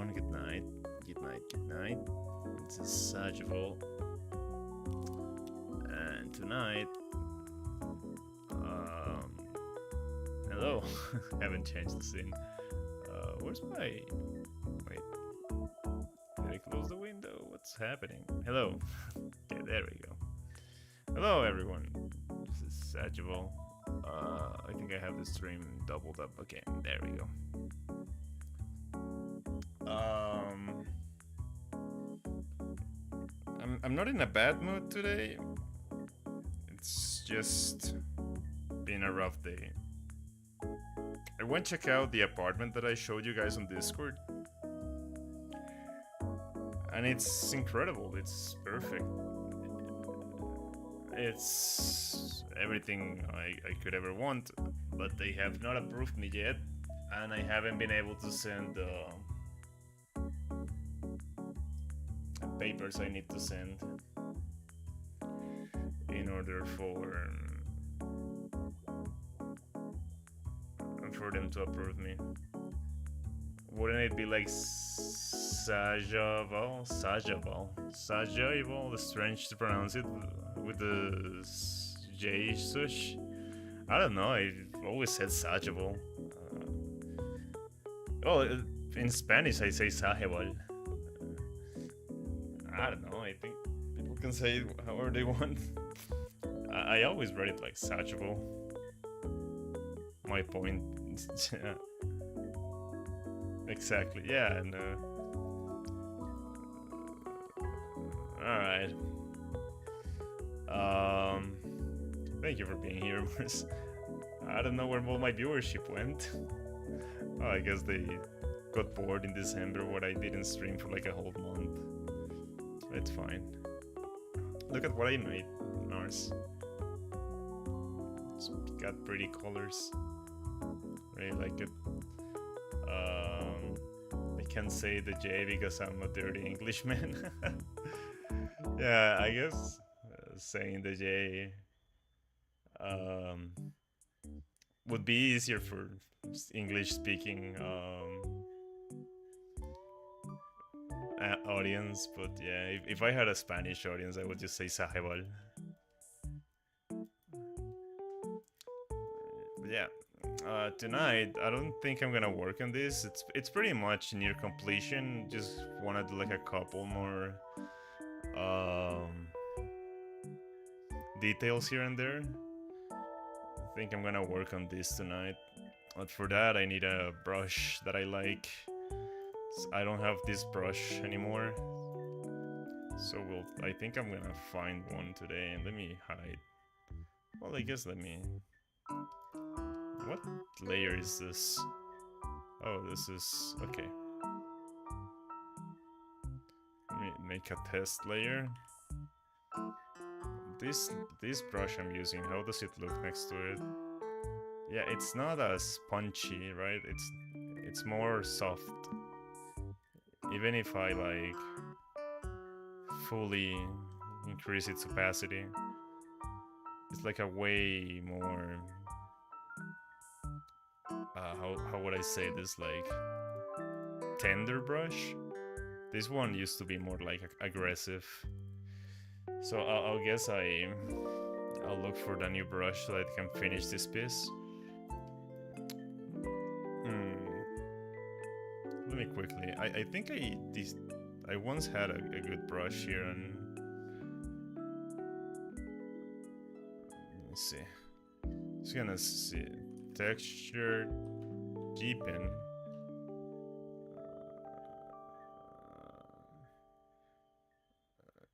everyone. Good night. Good night. Good night. This is Sajval. And tonight, hello. Haven't changed the scene. Where's my? Wait. Did I close the window? What's happening? Hello. Okay, there we go. Hello, everyone. This is Sajval. I think I have the stream doubled up. Okay, there we go. I'm not in a bad mood today. It's just been a rough day. I went check out the apartment that I showed you guys on Discord. And it's incredible. It's perfect. It's everything I could ever want, but they have not approved me yet, and I haven't been able to send the papers I need to send in order for them to approve me. Wouldn't it be like Sajval, it's strange to pronounce it with the J sush. I don't know, I always said Sajval. In Spanish I say Sajval. I don't know, I think people can say it however they want. I always read it like Sajval. My point. Exactly, yeah, and alright. Thank you for being here, Mars. I don't know where all my viewership went. Oh, I guess they got bored in December what I didn't stream for like a whole month. It's fine. Look at what I made, Mars. It's got pretty colors. Really like it. I can't say the J because I'm a dirty Englishman. Yeah, I guess saying the J would be easier for English-speaking audience, but yeah, if I had a Spanish audience, I would just say Sajval. Yeah. Tonight, I don't think I'm gonna work on this. It's pretty much near completion. Just wanna do like a couple more details here and there. I think I'm gonna work on this tonight. But for that, I need a brush that I like. I don't have this brush anymore. So I think I'm gonna find one today, and let me hide. Well, I guess let me... What layer is this? Oh, this is... okay. Let me make a test layer. This brush I'm using, how does it look next to it? Yeah, it's not as punchy, right? It's more soft. Even if I like fully increase its opacity, it's like a way more... how would I say this, like tender brush? This one used to be more like aggressive. So I'll guess I'll look for the new brush so that I can finish this piece. Let me quickly. I think I once had a good brush here, and let's see. Just gonna see texture G-pen.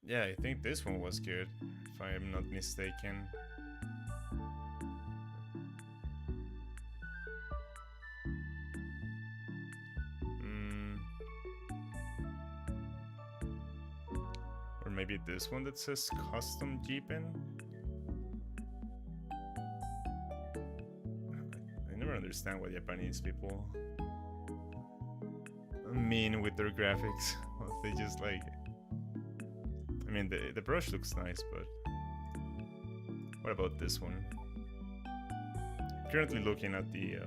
Yeah, I think this one was good, if I am not mistaken. Or maybe this one that says custom G-pen. I never understand what Japanese people mean with their graphics. They just like... I mean, the brush looks nice, but what about this one? Currently looking at the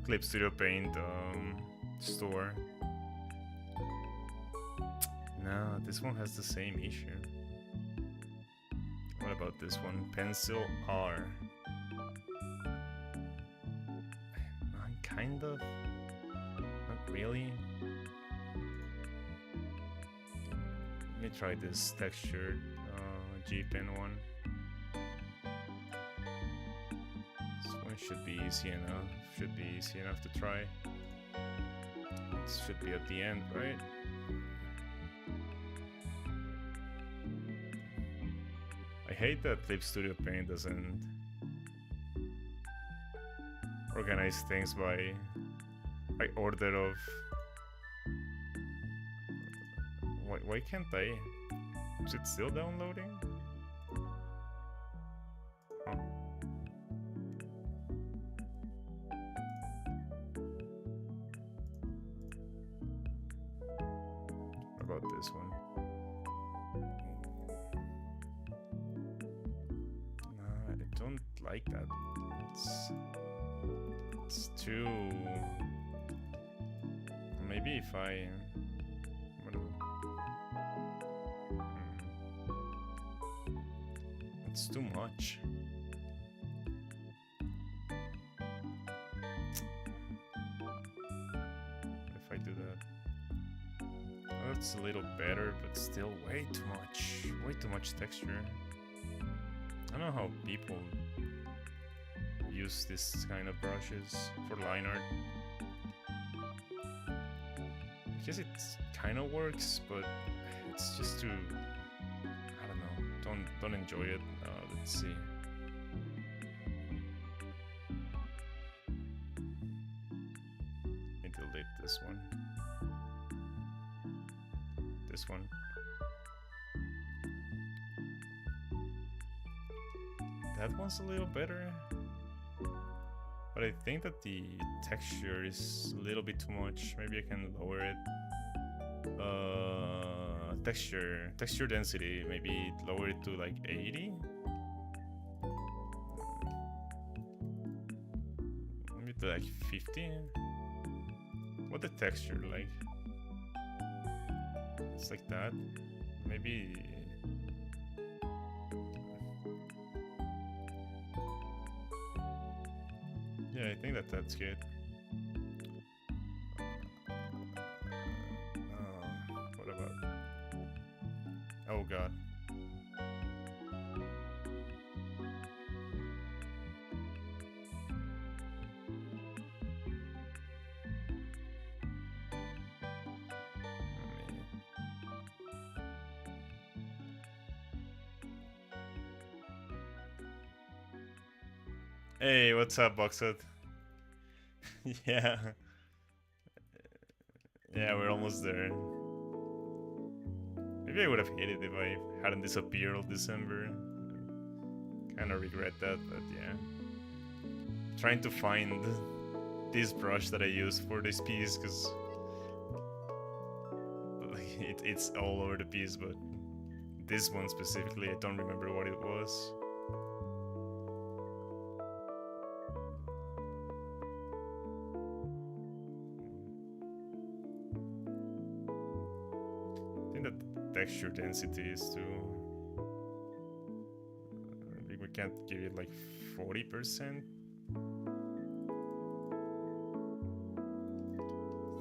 Clip Studio Paint store. No, this one has the same issue. What about this one? Pencil R. Kind of. Not really. Let me try this textured G pen one. This one should be easy enough. Should be easy enough to try. This should be at the end, right? I hate that Clip Studio Paint doesn't organize things by order of. Why can't I? Is it still downloading? Oh. What about this one? No, I don't like that. It's too. Maybe if I. It's too much. If I do that, well, that's a little better, but still way too much. Way too much texture. I don't know how people use this kind of brushes for line art. I guess it kind of works, but it's just too. I don't know. Don't enjoy it. Let's see. Let me delete this one. This one. That one's a little better. But I think that the texture is a little bit too much. Maybe I can lower it. Texture density, maybe lower it to like 80. Maybe to like 50. What the texture like? It's like that. Maybe. Yeah, I think that's good. What about? Oh god. Hey, what's up, Boxwood? Yeah. Yeah, we're almost there. Maybe I would have hated it if I hadn't disappeared all December. Kinda regret that, but yeah. Trying to find this brush that I use for this piece, because it's all over the piece, but this one specifically, I don't remember what it was. Texture density is too. I think we can't give it like 40%.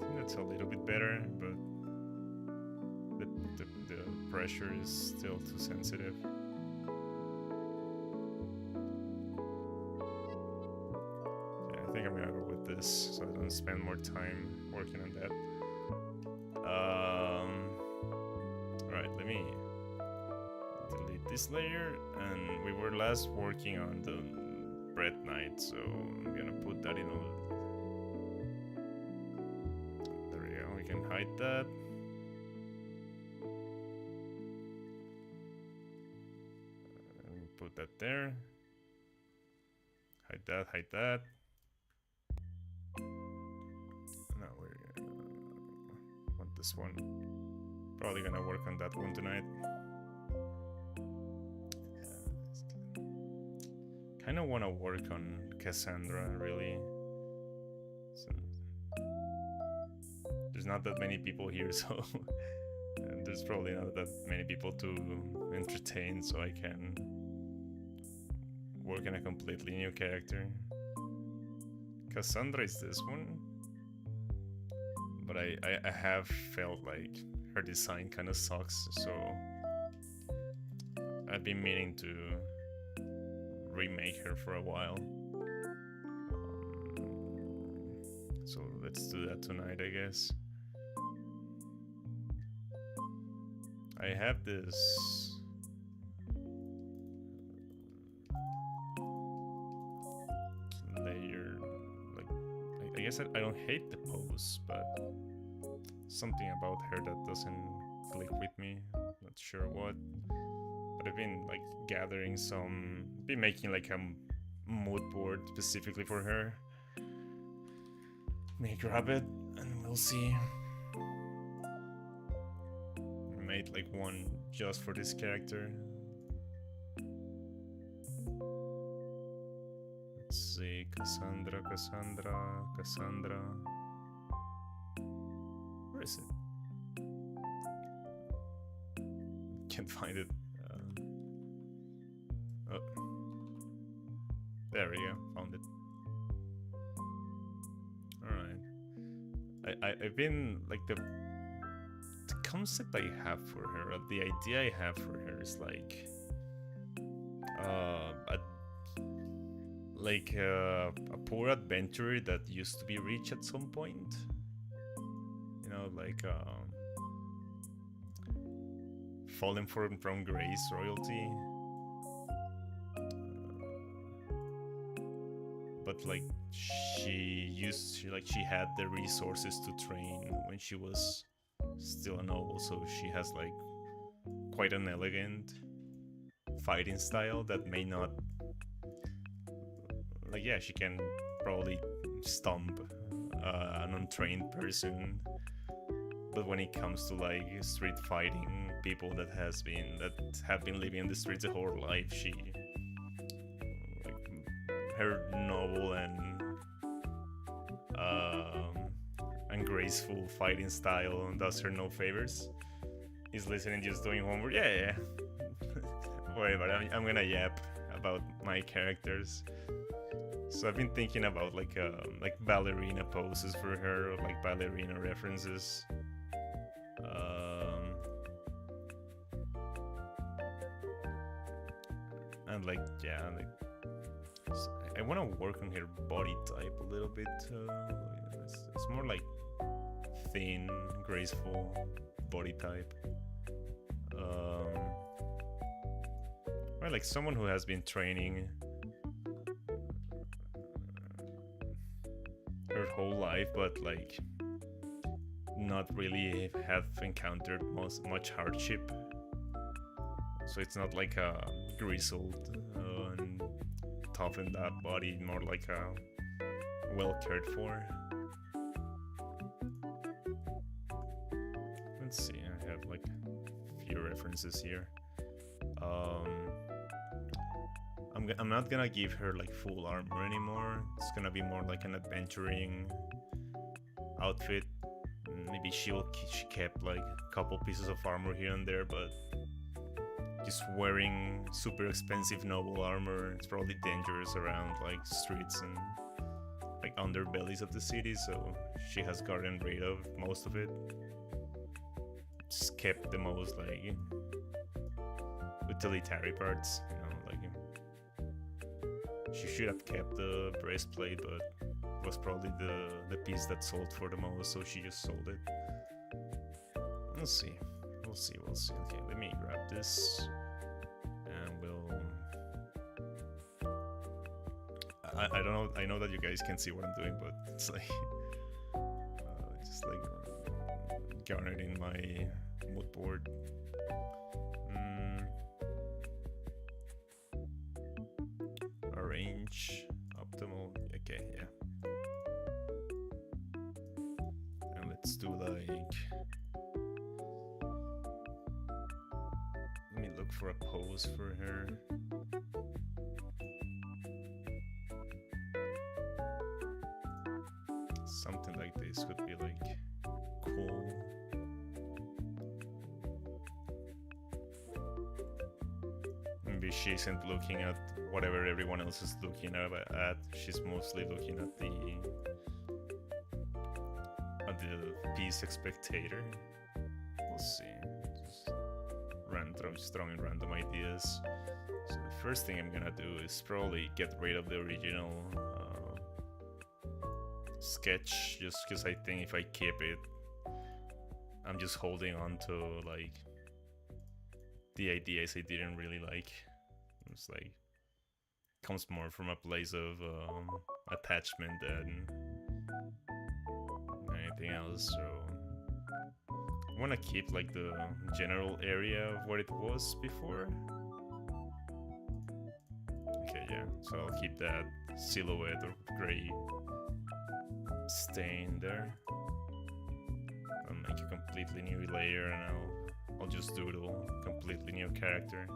I think that's a little bit better, but the pressure is still too sensitive. Yeah, I think I'm gonna go with this so I don't spend more time working on that. Alright, let me delete this layer, and we were last working on the bread night, so I'm gonna put that in all. There we go, we can hide that. Put that there. Hide that, hide that. Now we're want this one. Probably gonna work on that one tonight. Kind of want to work on Cassandra, really. So, there's not that many people here, so there's probably not that many people to entertain, so I can work on a completely new character. Cassandra is this one, but I have felt like her design kind of sucks, so I've been meaning to remake her for a while. So let's do that tonight, I guess. I have this layer, like, I guess I don't hate the pose, but something about her that doesn't click with me. Not sure what, but I've been like gathering some, been making like a mood board specifically for her. May grab it and we'll see. I made like one just for this character. Let's see, Cassandra. Where is it? Can't find it. Oh. There we go, found it. Alright. I've been like the concept I have for her, the idea I have for her is like a poor adventurer that used to be rich at some point. You know, like fallen from grace royalty. But like she had the resources to train when she was still a noble, so she has like quite an elegant fighting style that may not, like, yeah, she can probably stomp an untrained person, but when it comes to like street fighting people that have been living in the streets their whole life, she, like, her noble and graceful fighting style does her no favors. He's listening, just doing homework. Yeah. Whatever, I'm gonna yap about my characters. So I've been thinking about like ballerina poses for her, or like ballerina references. And like, yeah, like, I want to work on her body type a little bit. It's more like thin, graceful body type. Well, like someone who has been training her whole life, but like not really have encountered much hardship. So it's not like a grizzled and toughened up body, more like a well cared for. Let's see, I have like a few references here. I'm not gonna give her like full armor anymore. It's gonna be more like an adventuring outfit. Maybe she kept like a couple pieces of armor here and there, but just wearing super expensive noble armor, it's probably dangerous around like streets and like underbellies of the city, so she has gotten rid of most of it. Just kept the most like utilitarian parts, you know, like she should have kept the breastplate, but it was probably the piece that sold for the most, so she just sold it. We'll see. Okay, let me grab this, and we'll. I don't know. I know that you guys can see what I'm doing, but it's like just like garnering my mood board. Arrange optimal. Okay, yeah. And let's do like. Let me look for a pose for her. Something like this would be like cool. maybe she isn't looking at whatever everyone else is looking at. She's mostly looking at the piece spectator. Let's see. Just throwing random ideas. So the first thing I'm gonna do is probably get rid of the original sketch, just because I think if I keep it, I'm just holding on to like the ideas I didn't really like. It's like comes more from a place of attachment than anything else. So I want to keep like the general area of what it was before. Okay, yeah, so I'll keep that silhouette or gray stain there. I'll make a completely new layer and I'll just doodle completely new character.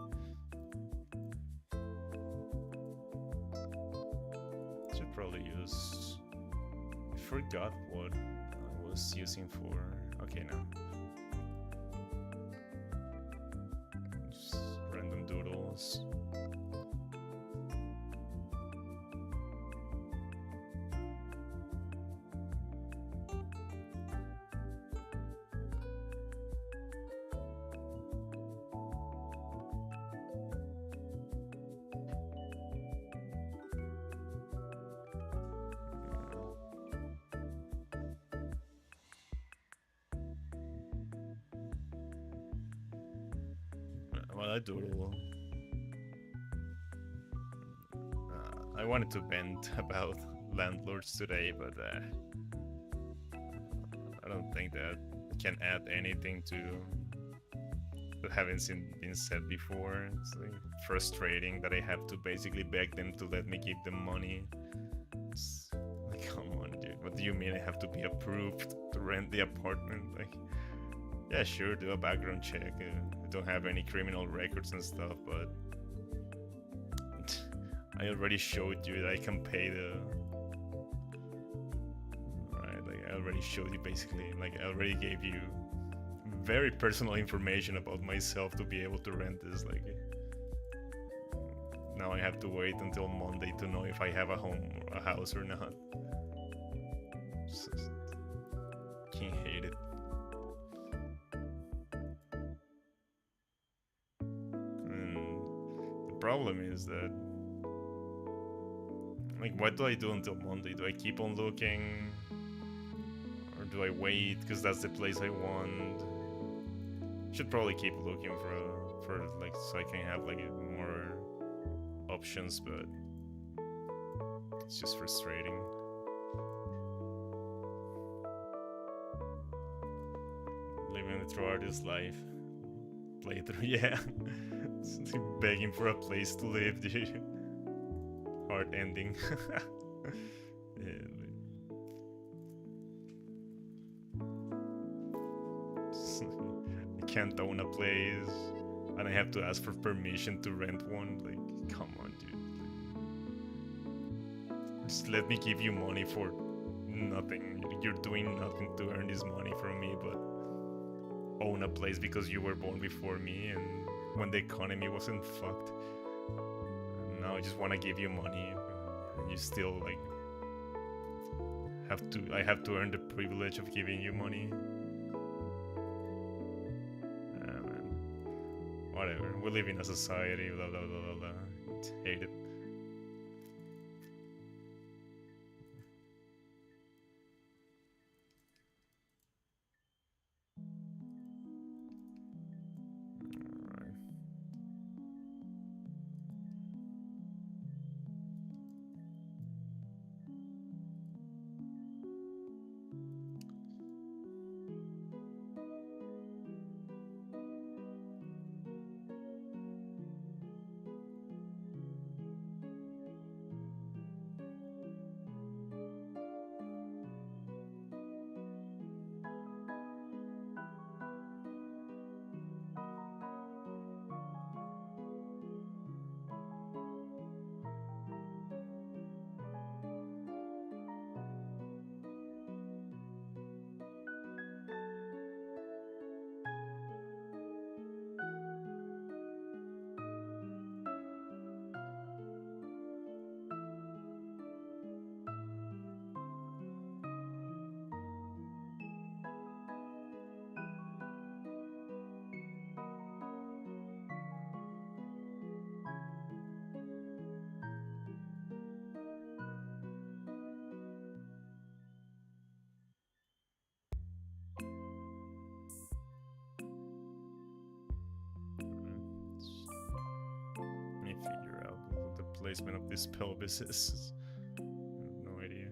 Should probably use... I forgot what I was using for... Okay, now. Just random doodles. Well, I doodle. I wanted to vent about landlords today, but I don't think that can add anything to that haven't been said before. It's like frustrating that I have to basically beg them to let me give them money. It's like, come on, dude. What do you mean I have to be approved to rent the apartment? Like, yeah, sure, do a background check. I don't have any criminal records and stuff, but I already showed you that I can pay the... Right, like I already showed you basically, like I already gave you very personal information about myself to be able to rent this. Like, now I have to wait until Monday to know if I have a home or a house or not. Just can't hate it. The problem is that, like, what do I do until Monday? Do I keep on looking, or do I wait because that's the place I want? Should probably keep looking for like, so I can have like more options, but it's just frustrating. Living the true artist life. Playthrough, yeah. Begging for a place to live, dude. Hard ending. Yeah, I can't own a place, and I have to ask for permission to rent one. Like, come on, dude. Just let me give you money for nothing. You're doing nothing to earn this money from me, but own a place because you were born before me and when the economy wasn't fucked. And now I just want to give you money, and you still like I have to earn the privilege of giving you money. Man. Whatever. We live in a society, blah blah blah blah blah. Hate it. placement of these pelvises. No idea.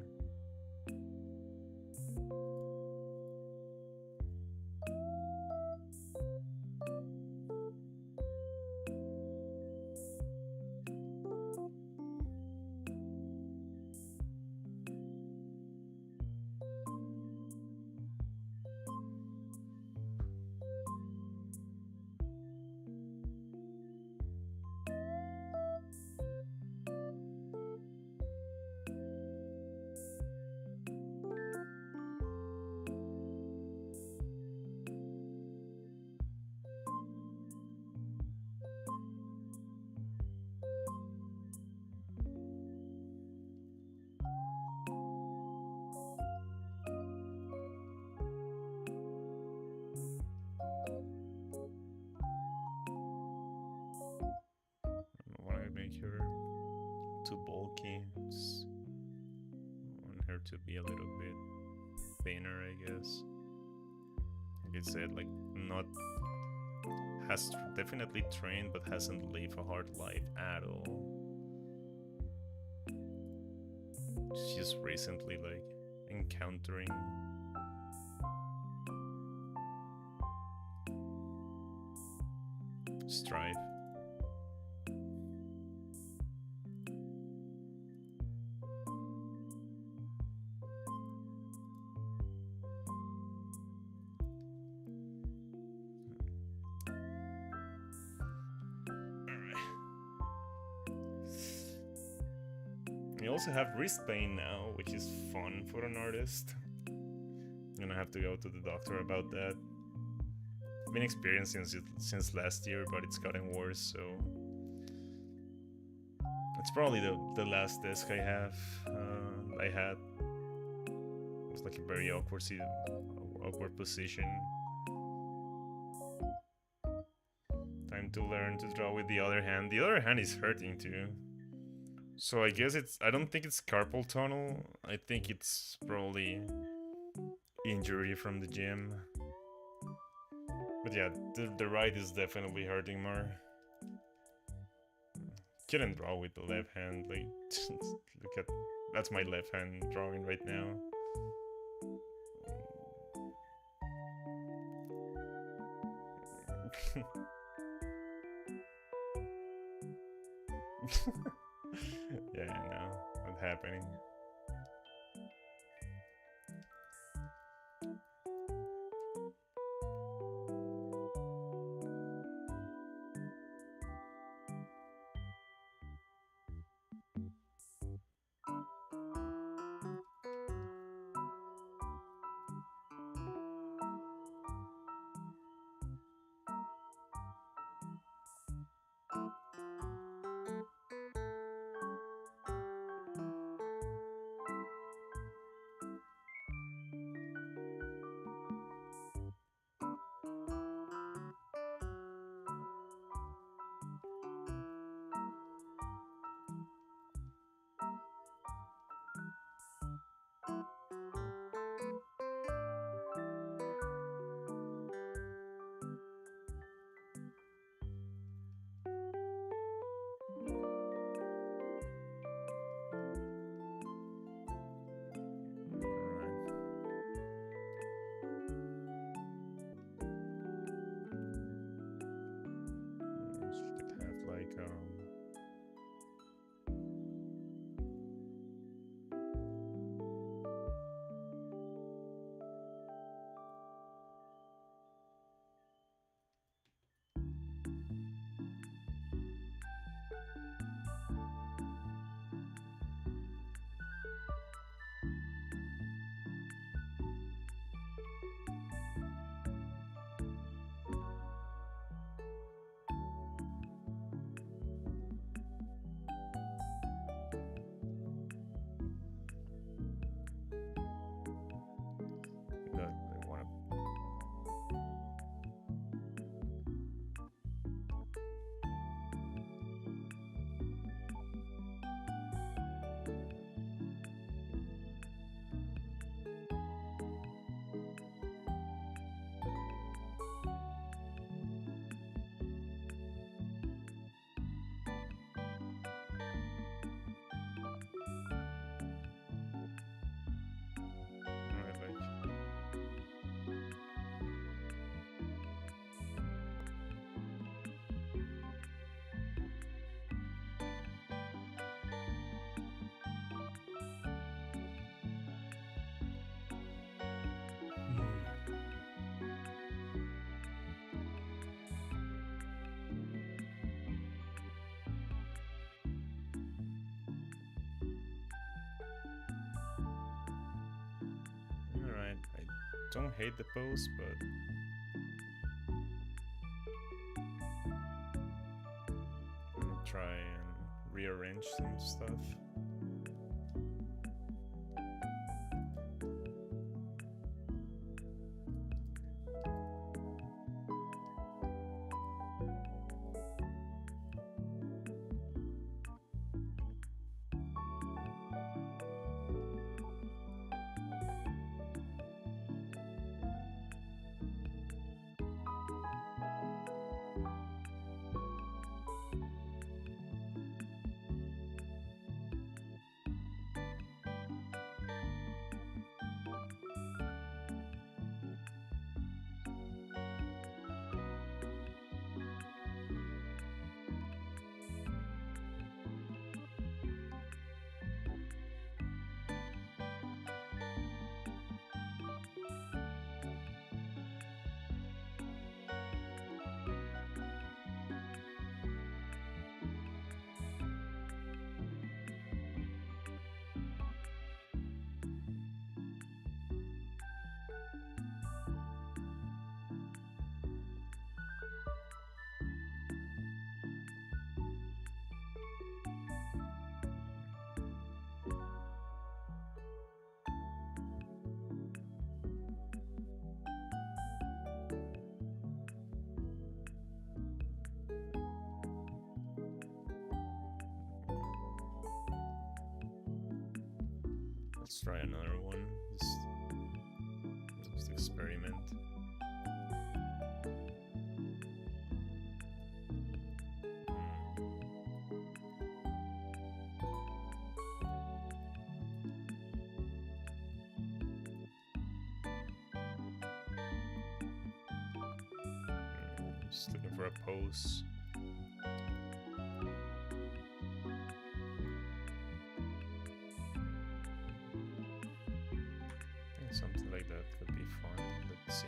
Make her too bulky. Just want her to be a little bit thinner, I guess. Like I said, like not has definitely trained, but hasn't lived a hard life at all. She's recently like encountering strife. We also have wrist pain now, which is fun for an artist. I'm gonna have to go to the doctor about that. I've been experiencing it since last year, but it's gotten worse, so... It's probably the last desk I had. It was like a very awkward position. Time to learn to draw with the other hand. The other hand is hurting too. So I guess I don't think it's carpal tunnel. I think it's probably injury from the gym. But yeah, the right is definitely hurting more. Couldn't draw with the left hand. Like, look at, that's my left hand drawing right now. Yeah, I know what's happening. Don't hate the pose, but I'm gonna try and rearrange some stuff. Let's try another one. Just experiment. Just looking for a pose. Something like that could be fun. Let's see.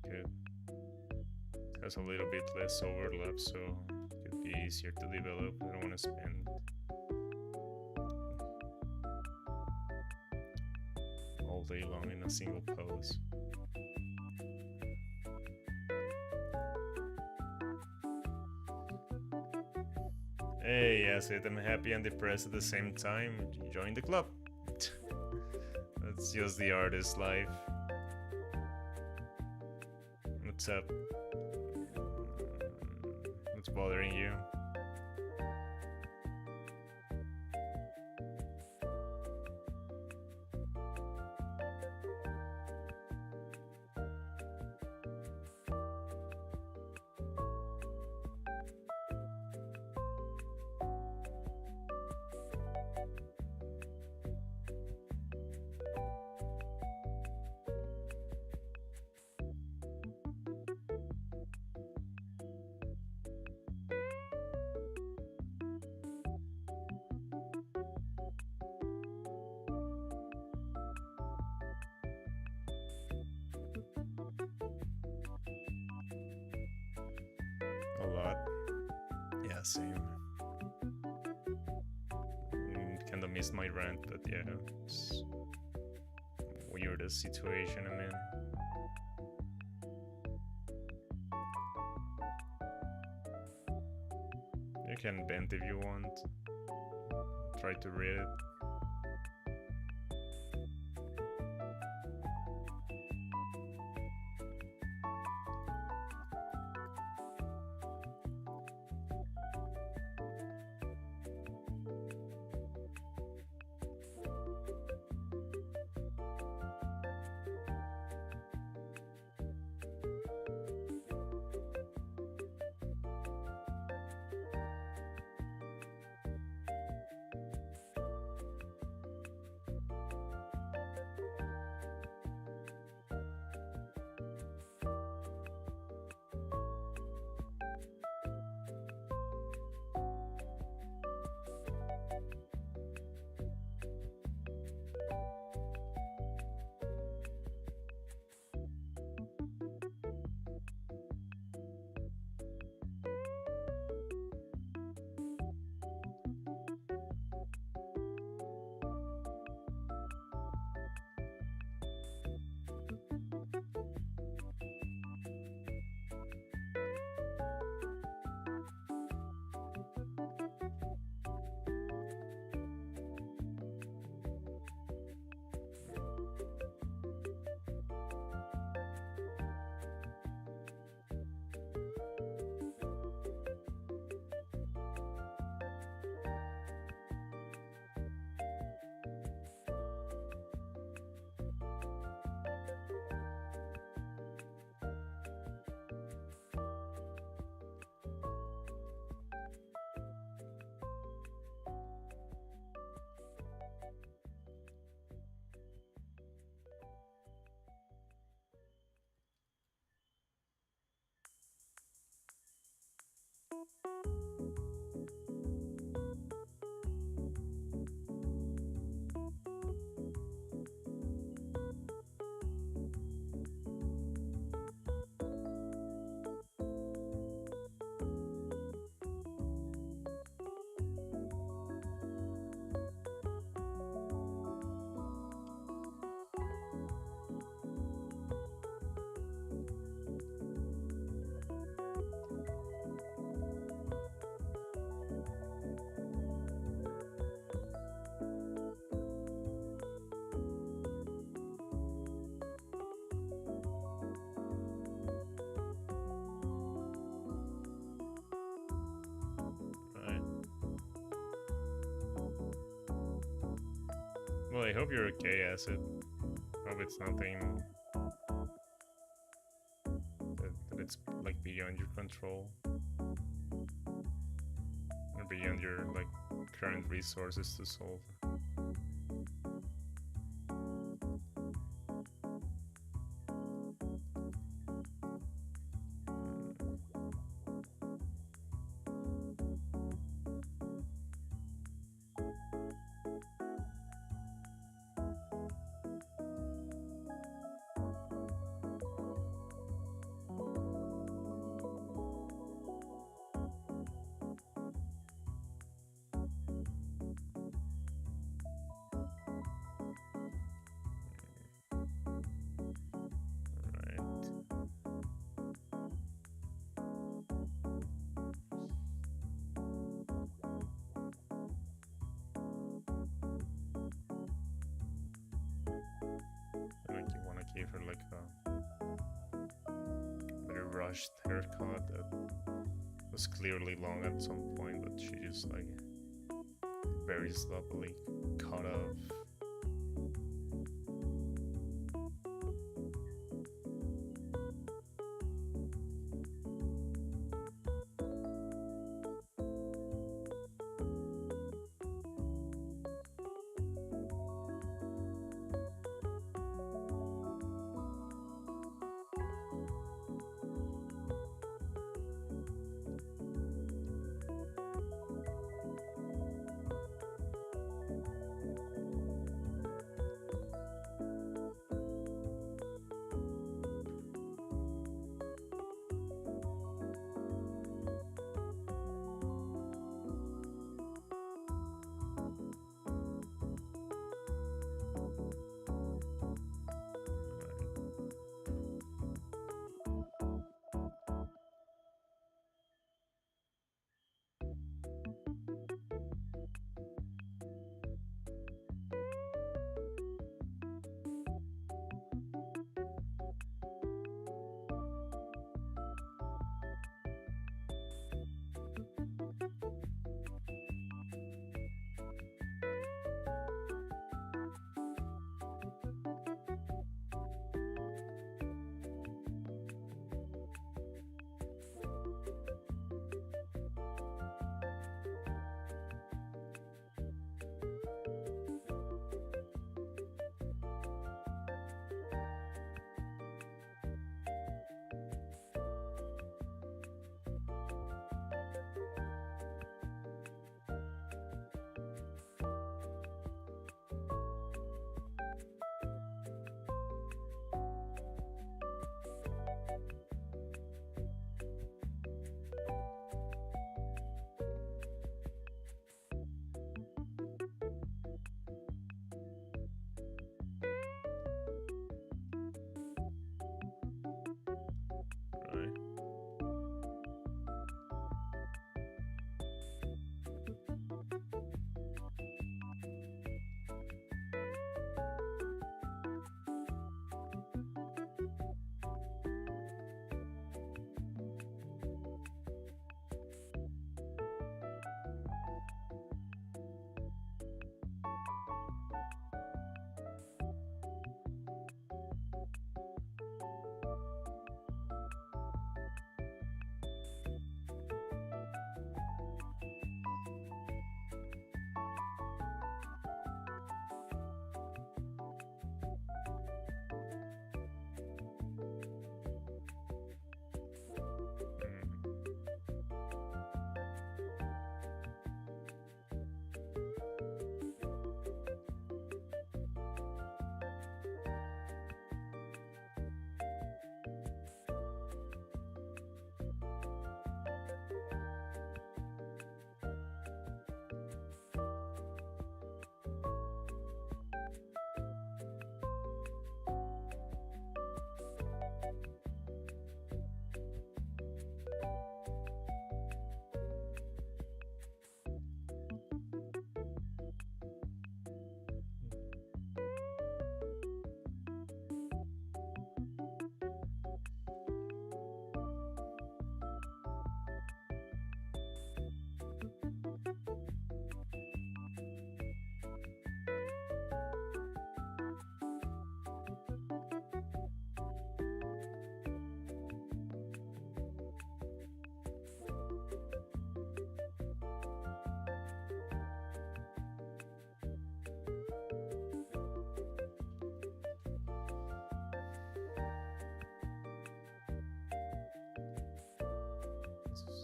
Okay. Has a little bit less overlap, so it could be easier to develop. I don't want to spend all day long in a single pose. Hey, yes, I'm happy and depressed at the same time. Join the club. That's just the artist's life. What's up? What's bothering you? A lot. Yeah, same. Kinda missed my rant, but yeah, it's weirdest situation I'm in. You can bend if you want. Try to read it. Well, I hope you're okay, Acid. Hope it's nothing that it's like beyond your control or beyond your like current resources to solve. Like you want to give her like a very rushed haircut that was clearly long at some point, but she just like very sloppily cut off.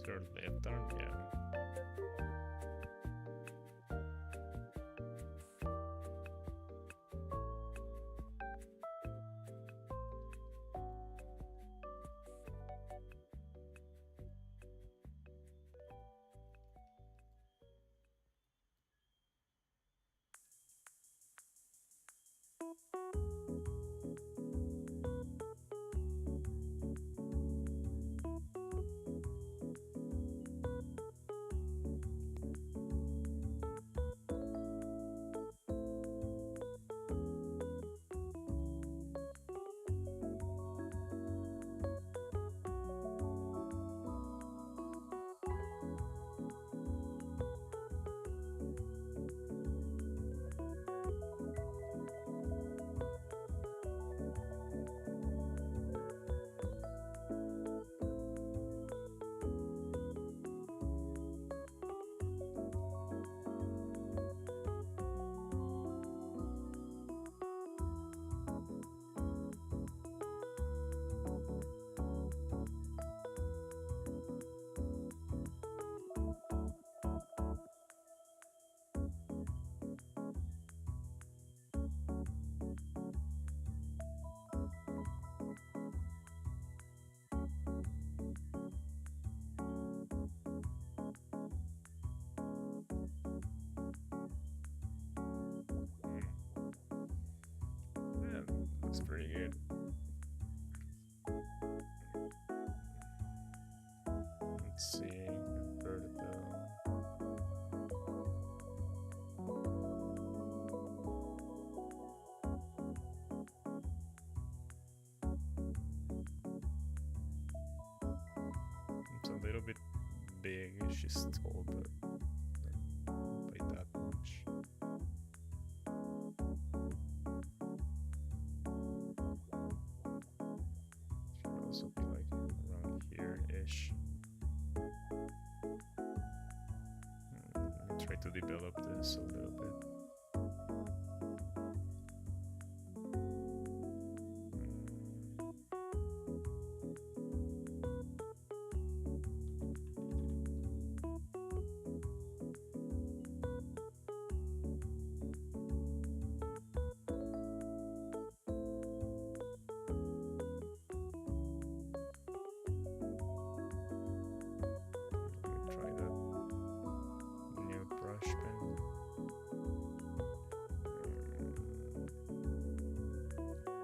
Is there a left arm? Yeah. Looks pretty good. Let's see, vertical. It's a little bit big, she's tall, but not by that much. Also be like around here-ish. Let me try to develop this a little bit.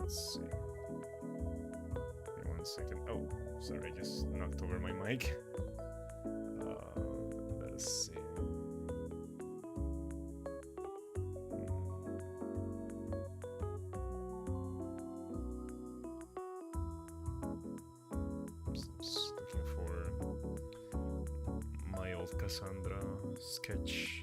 Let's see. Wait 1 second. Oh, sorry, I just knocked over my mic. Let's see. Just looking for my old Cassandra sketch.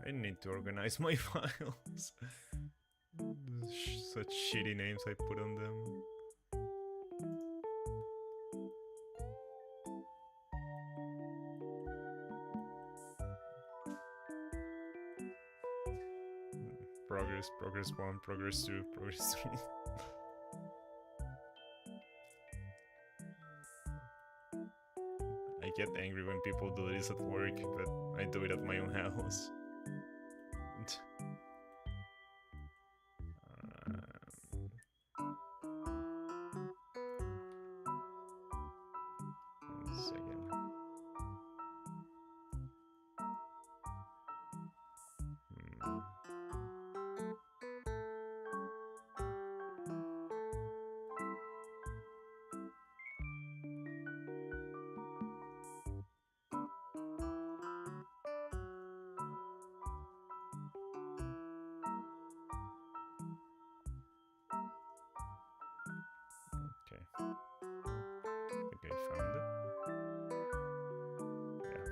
I need to organize my files. Such shitty names I put on them. Progress 1, progress 2, progress 3. I get angry when people do this at work, but I do it at my own house. One second. Okay. Okay, found it. Yeah.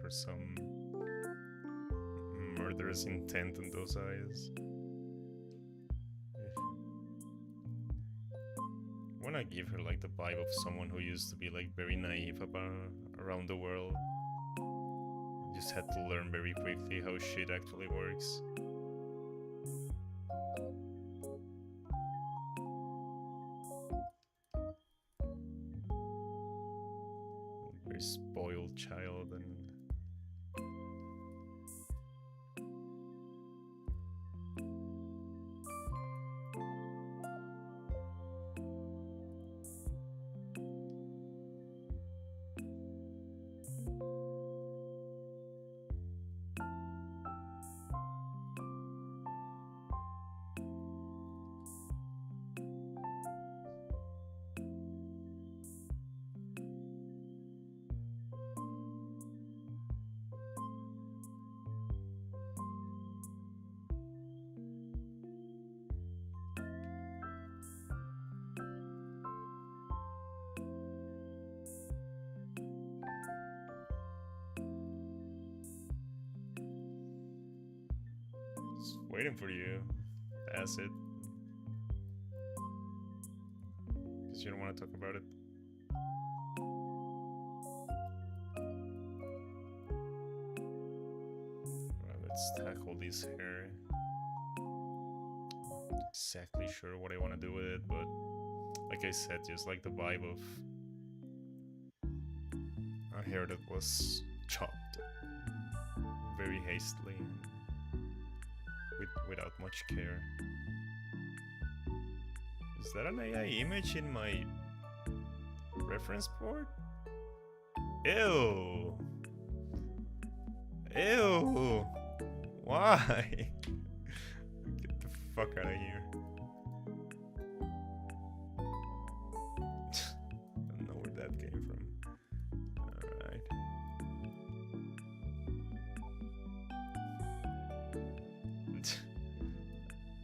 for some murderous intent in those eyes. I wanna give her like the vibe of someone who used to be like very naive about around the world. Just had to learn very quickly how shit actually works. Very spoiled child and waiting for you. That's it. Because you don't want to talk about it. Well, let's tackle this here. Not exactly sure what I want to do with it, but like I said, just like the vibe of a hair that was chopped very hastily. Without much care. Is that an AI image in my reference board? Ew! Ew! Why? Get the fuck out of here. Don't know where that came from. Alright.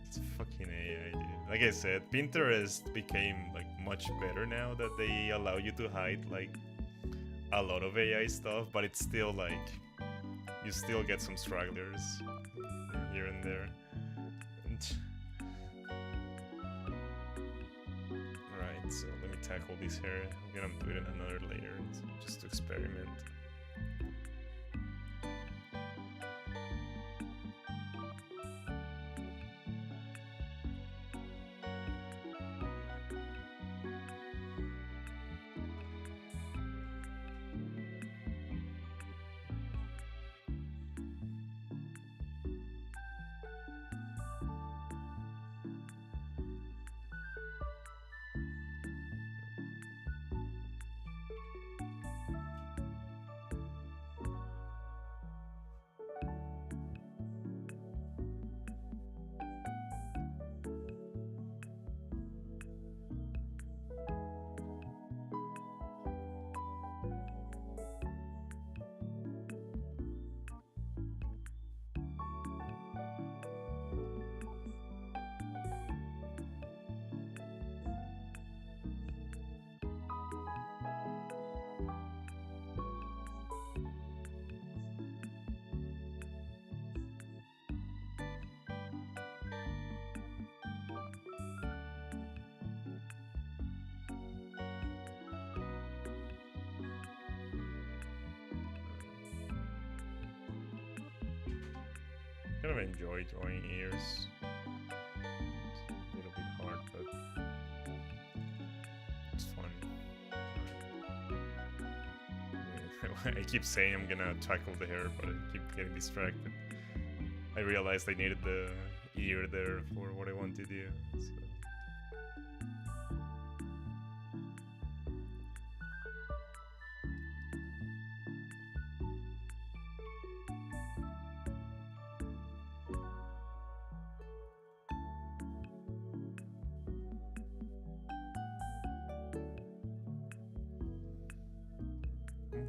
It's fucking AI, dude. Like I said, Pinterest became like much better now that they allow you to hide like a lot of AI stuff, but it's still like you still get some stragglers here and there. Alright, so let me tackle this hair. I'm gonna do it in another layer just to experiment. Kind of enjoy drawing ears. It's a little bit hard, but it's fun. I keep saying I'm gonna tackle the hair, but I keep getting distracted. I realized I needed the ear there for what I want to do. So.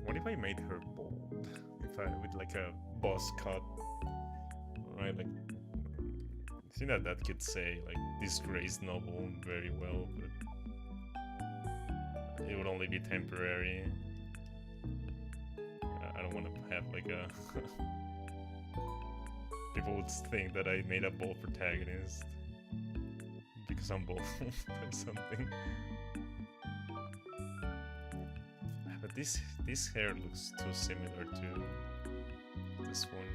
What if I made her bald? If I with like a boss cut, right? Like, I think that could say like disgraced noble very well, but it would only be temporary. I don't want to have like a... People would think that I made a bold protagonist because I'm bold or something. But this hair looks too similar to this one.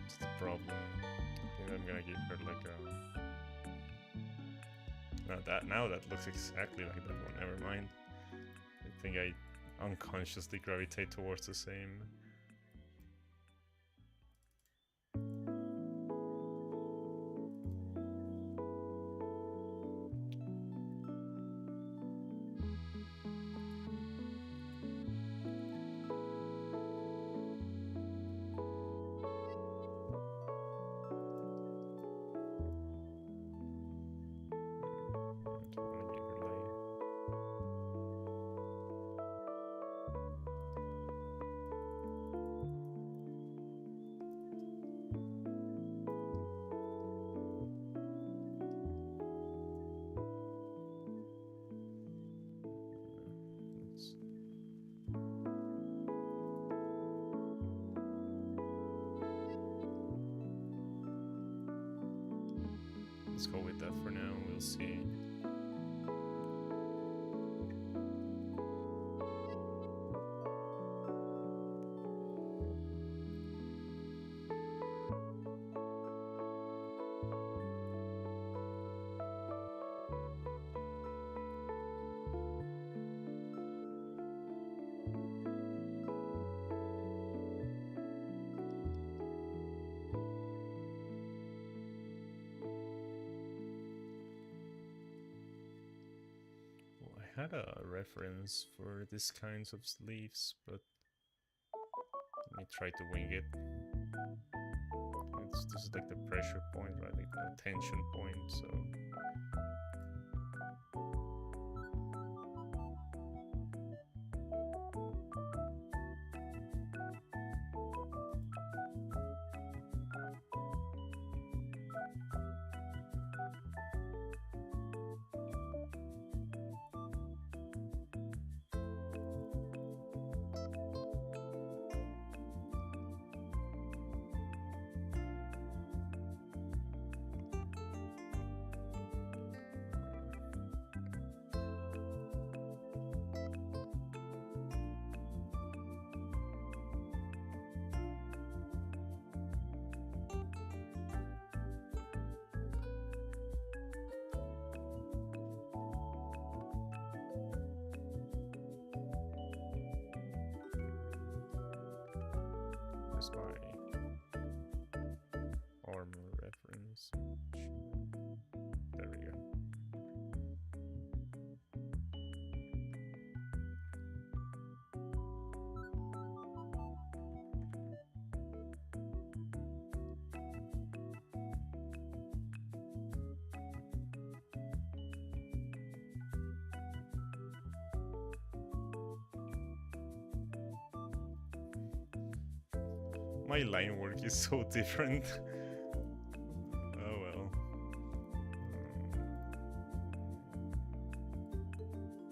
What's the problem? I think I'm gonna give her like a... Now that looks exactly like that one, never mind. I think I unconsciously gravitate towards the same. Let's go with that for now, we'll see. I had a reference for this kinds of sleeves, but let me try to wing it. This is like the pressure point, right? Like the tension point, so... my armor reference. There we go. My line work is so different. Oh well.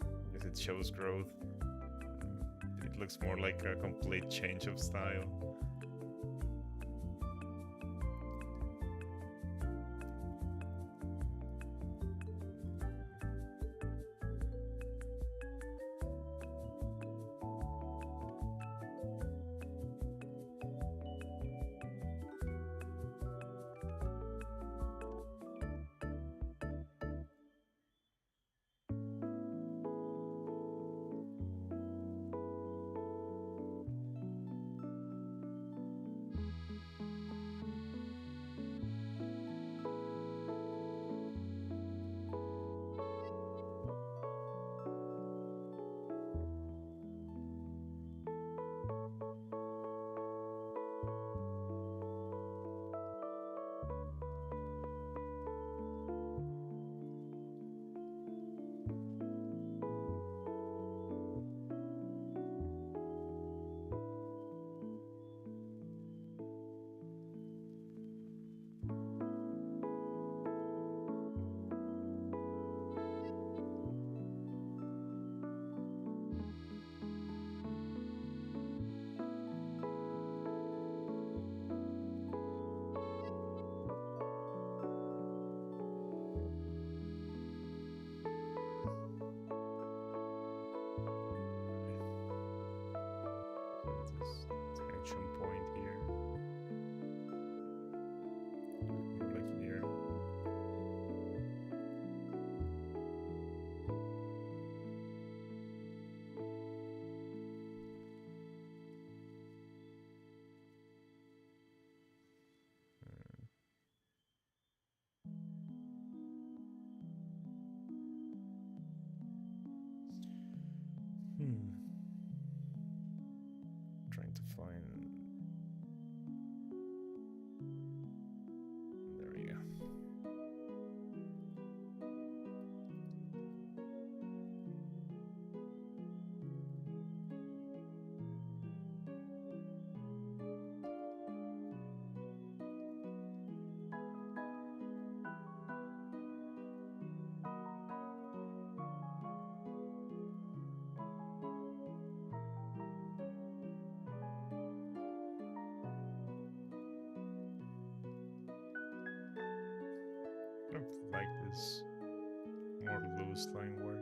I guess it shows growth. It looks more like a complete change of style. Trying to find. There we go. I don't like this more loose line work.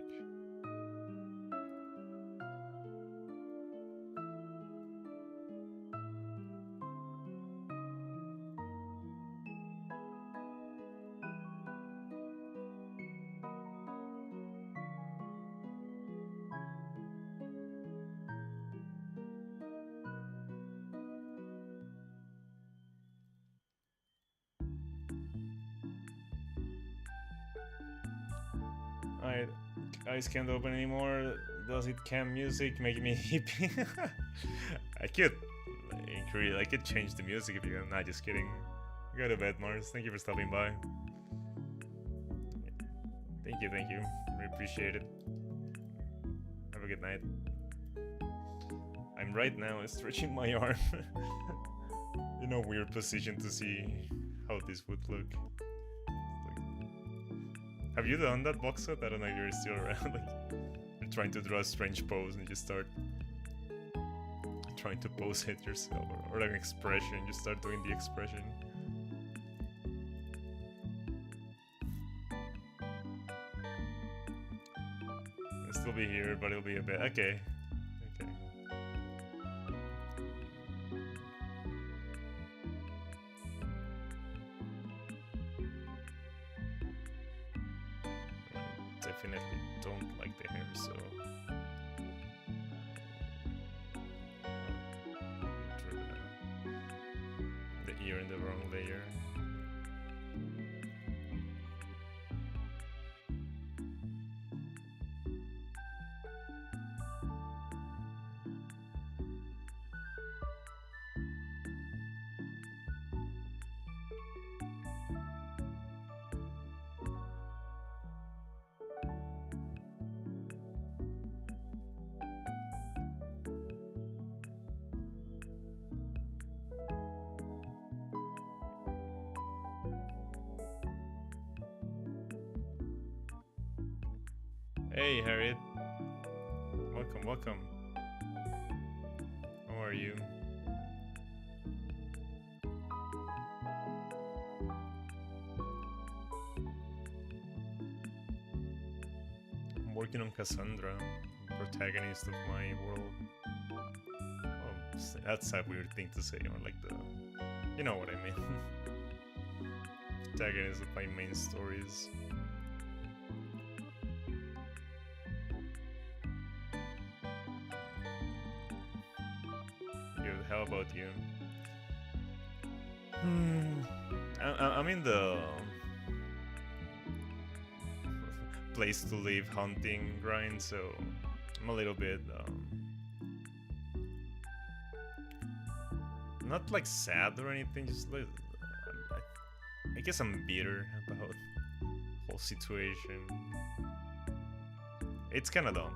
Eyes can't open anymore. Does it cam music make me hippie? I could increase. I could change the music if you. Not just kidding. Go to bed, Mars. Thank you for stopping by. Thank you. We appreciate it. Have a good night. I'm right now stretching my arm in a weird position to see how this would look. Have you done that box set? I don't know if you're still around. Like, you're trying to draw a strange pose and you just start trying to pose it yourself, or an expression, just start doing the expression. I'll still be here, but it'll be a bit. Okay. Definitely don't like the hair, so the ear in the wrong layer. Hey Harriet, welcome. How are you? I'm working on Cassandra, protagonist of my world. Oh, that's a weird thing to say, or like the... You know what I mean. Protagonist of my main stories. How about you? I'm in the place to live hunting grind, so I'm a little bit not like sad or anything, just like I guess I'm bitter about the whole situation. It's kind of dumb.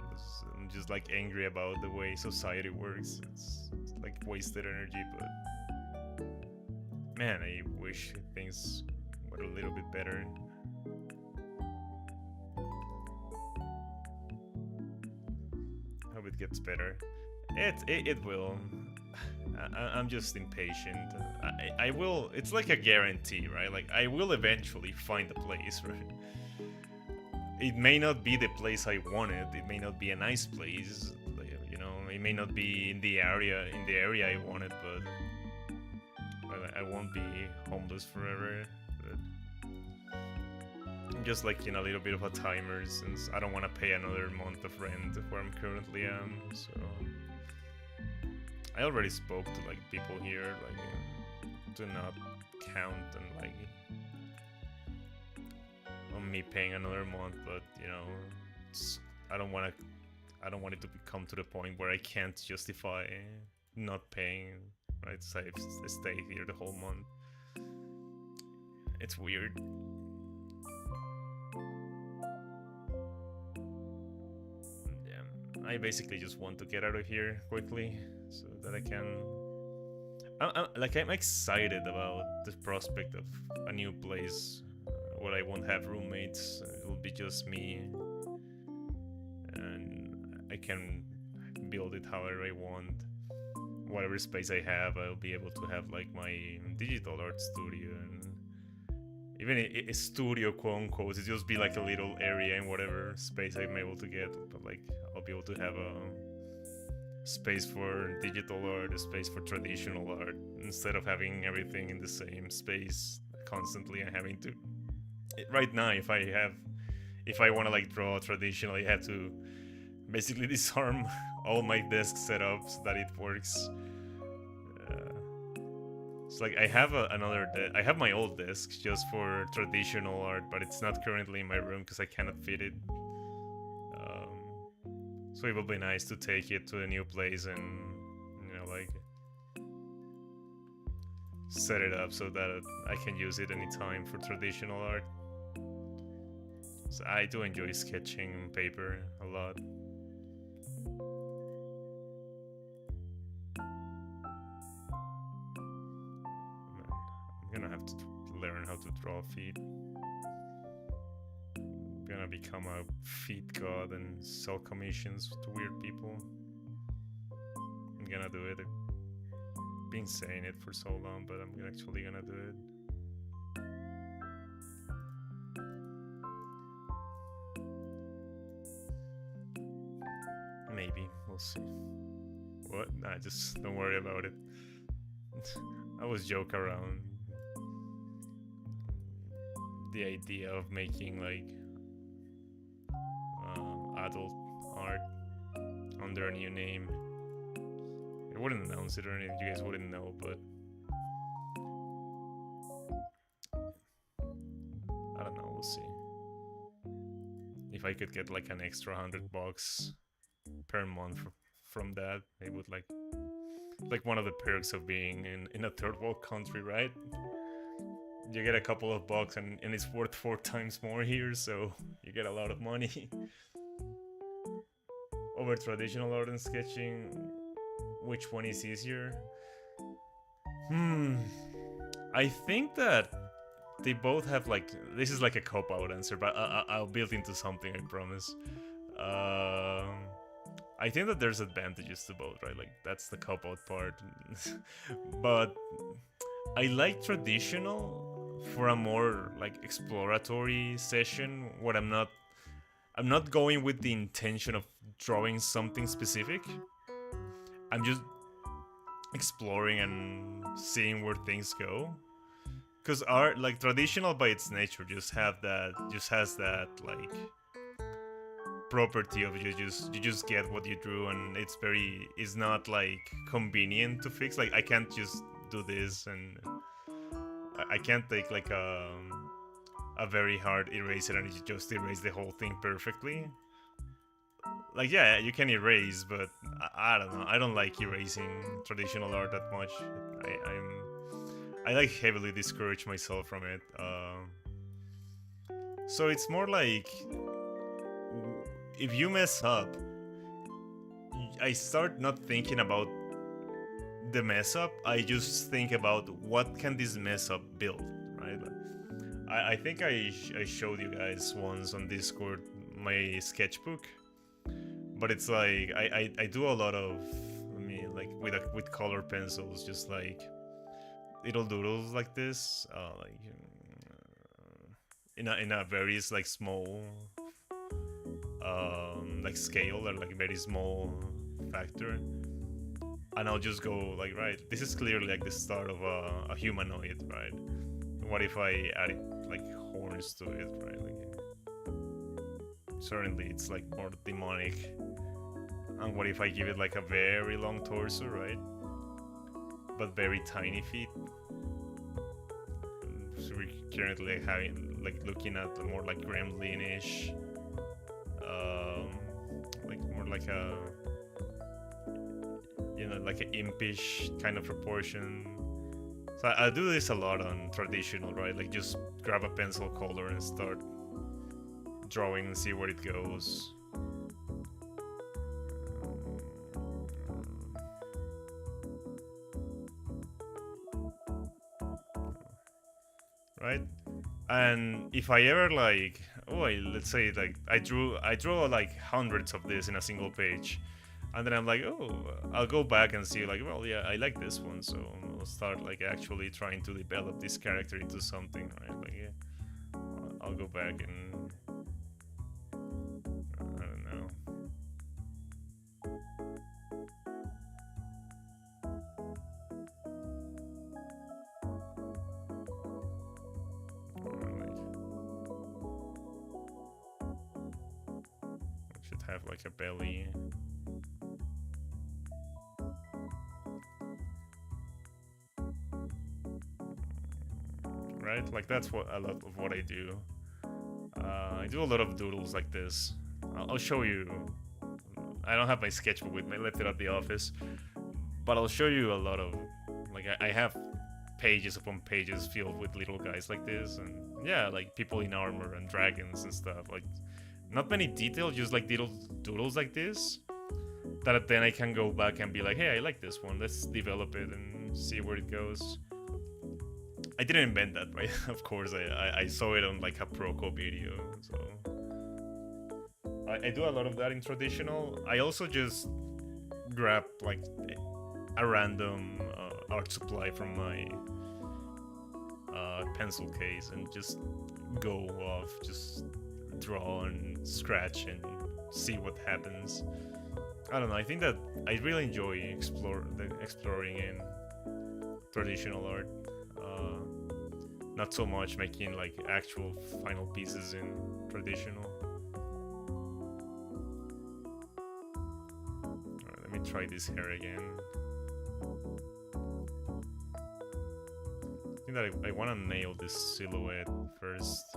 I'm just like angry about the way society works. It's like wasted energy, but man, I wish things were a little bit better. Hope it gets better. It will. I'm just impatient. I will. It's like a guarantee, right? Like I will eventually find a place, right? It may not be the place I wanted. It may not be a nice place. You know, it may not be in the area I wanted, but I won't be homeless forever. But I'm just like in a little bit of a timer, since I don't want to pay another month of rent where I'm currently am. So I already spoke to like people here, like do not count on like on me paying another month, but you know, I don't want to. I don't want it to come to the point where I can't justify not paying, right? So I stay here the whole month. It's weird. Yeah, I basically just want to get out of here quickly so that I can. I'm excited about the prospect of a new place where I won't have roommates. It will be just me, and I can build it however I want. Whatever space I have, I'll be able to have like my digital art studio, and even a studio, quote unquote. It just be like a little area in whatever space I'm able to get. But like, I'll be able to have a space for digital art, a space for traditional art, instead of having everything in the same space constantly and having to. Right now, if I want to like draw traditional, I have to basically disarm all my desk setup so that it works. It's like I have I have my old desk just for traditional art, but it's not currently in my room because I cannot fit it. So it will be nice to take it to a new place and, you know, like set it up so that I can use it anytime for traditional art. So I do enjoy sketching paper a lot. I'm gonna have to learn how to draw feet. I'm gonna become a feet god and sell commissions to weird people. I'm gonna do it. I've been saying it for so long, but I'm actually gonna do it. Maybe, we'll see. What? Nah, just don't worry about it. I was joking around. The idea of making like adult art under a new name. I wouldn't announce it or anything, you guys wouldn't know, but I don't know, we'll see. If I could get like an extra $100 per month from that, it would like one of the perks of being in a third world country, right? You get a couple of bucks and it's worth 4 times more here, so you get a lot of money. Over traditional art and sketching, which one is easier? I think that they both have like, this is like a cop-out answer, but I'll build into something, I promise. I think that there's advantages to both, right? Like, that's the cop-out part. But I like traditional for a more like exploratory session where I'm not going with the intention of drawing something specific. I'm just exploring and seeing where things go. Because art, like traditional by its nature, just has that like property of you just get what you drew, and it's not like convenient to fix. Like I can't just do this, and I can't take like a very hard eraser and just erase the whole thing perfectly. Like, yeah, you can erase, but I don't know. I don't like erasing traditional art that much. I like heavily discourage myself from it. So it's more like, if you mess up, I start not thinking about the mess up. I just think about what can this mess up build, right? I think I showed you guys once on Discord my sketchbook, but it's like I do a lot of, I mean, like with color pencils, just like little doodles like this, like in a very like small like scale, or like very small factor, and I'll just go like, right, this is clearly like the start of a humanoid, right? What if I added like horns to it, right? Like, certainly it's like more demonic. And what if I give it like a very long torso, right? But very tiny feet. So we're currently looking at a more like gremlin-ish like more like a, you know, like an impish kind of proportion. So I do this a lot on traditional, right? Like just grab a pencil color and start drawing and see where it goes. Right? And if I ever like, let's say like I draw like hundreds of this in a single page, and then I'm like, oh, I'll go back and see like, well, yeah, I like this one, so I'll start like actually trying to develop this character into something, right? Like, yeah, I'll go back and I don't know. Should have like a belly. Right? Like that's what a lot of what I do. I do a lot of doodles like this. I'll show you. I don't have my sketchbook with me. I left it at the office, but I'll show you a lot of. Like I have pages upon pages filled with little guys like this, and yeah, like people in armor and dragons and stuff. Like not many details, just like little doodles like this. That then I can go back and be like, hey, I like this one. Let's develop it and see where it goes. I didn't invent that, right? Of course, I saw it on like a Proco video, so I do a lot of that in traditional. I also just grab like a random art supply from my pencil case and just go off, just draw and scratch and see what happens. I don't know. I think that I really enjoy exploring in traditional art. Not so much making like actual final pieces in traditional. Alright, let me try this hair again. I think that I want to nail this silhouette first.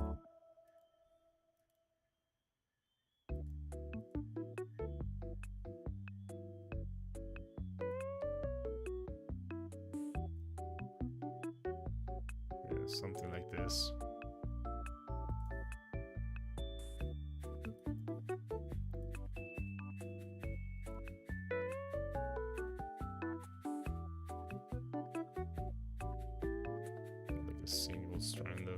Something like this. Like a single strand of.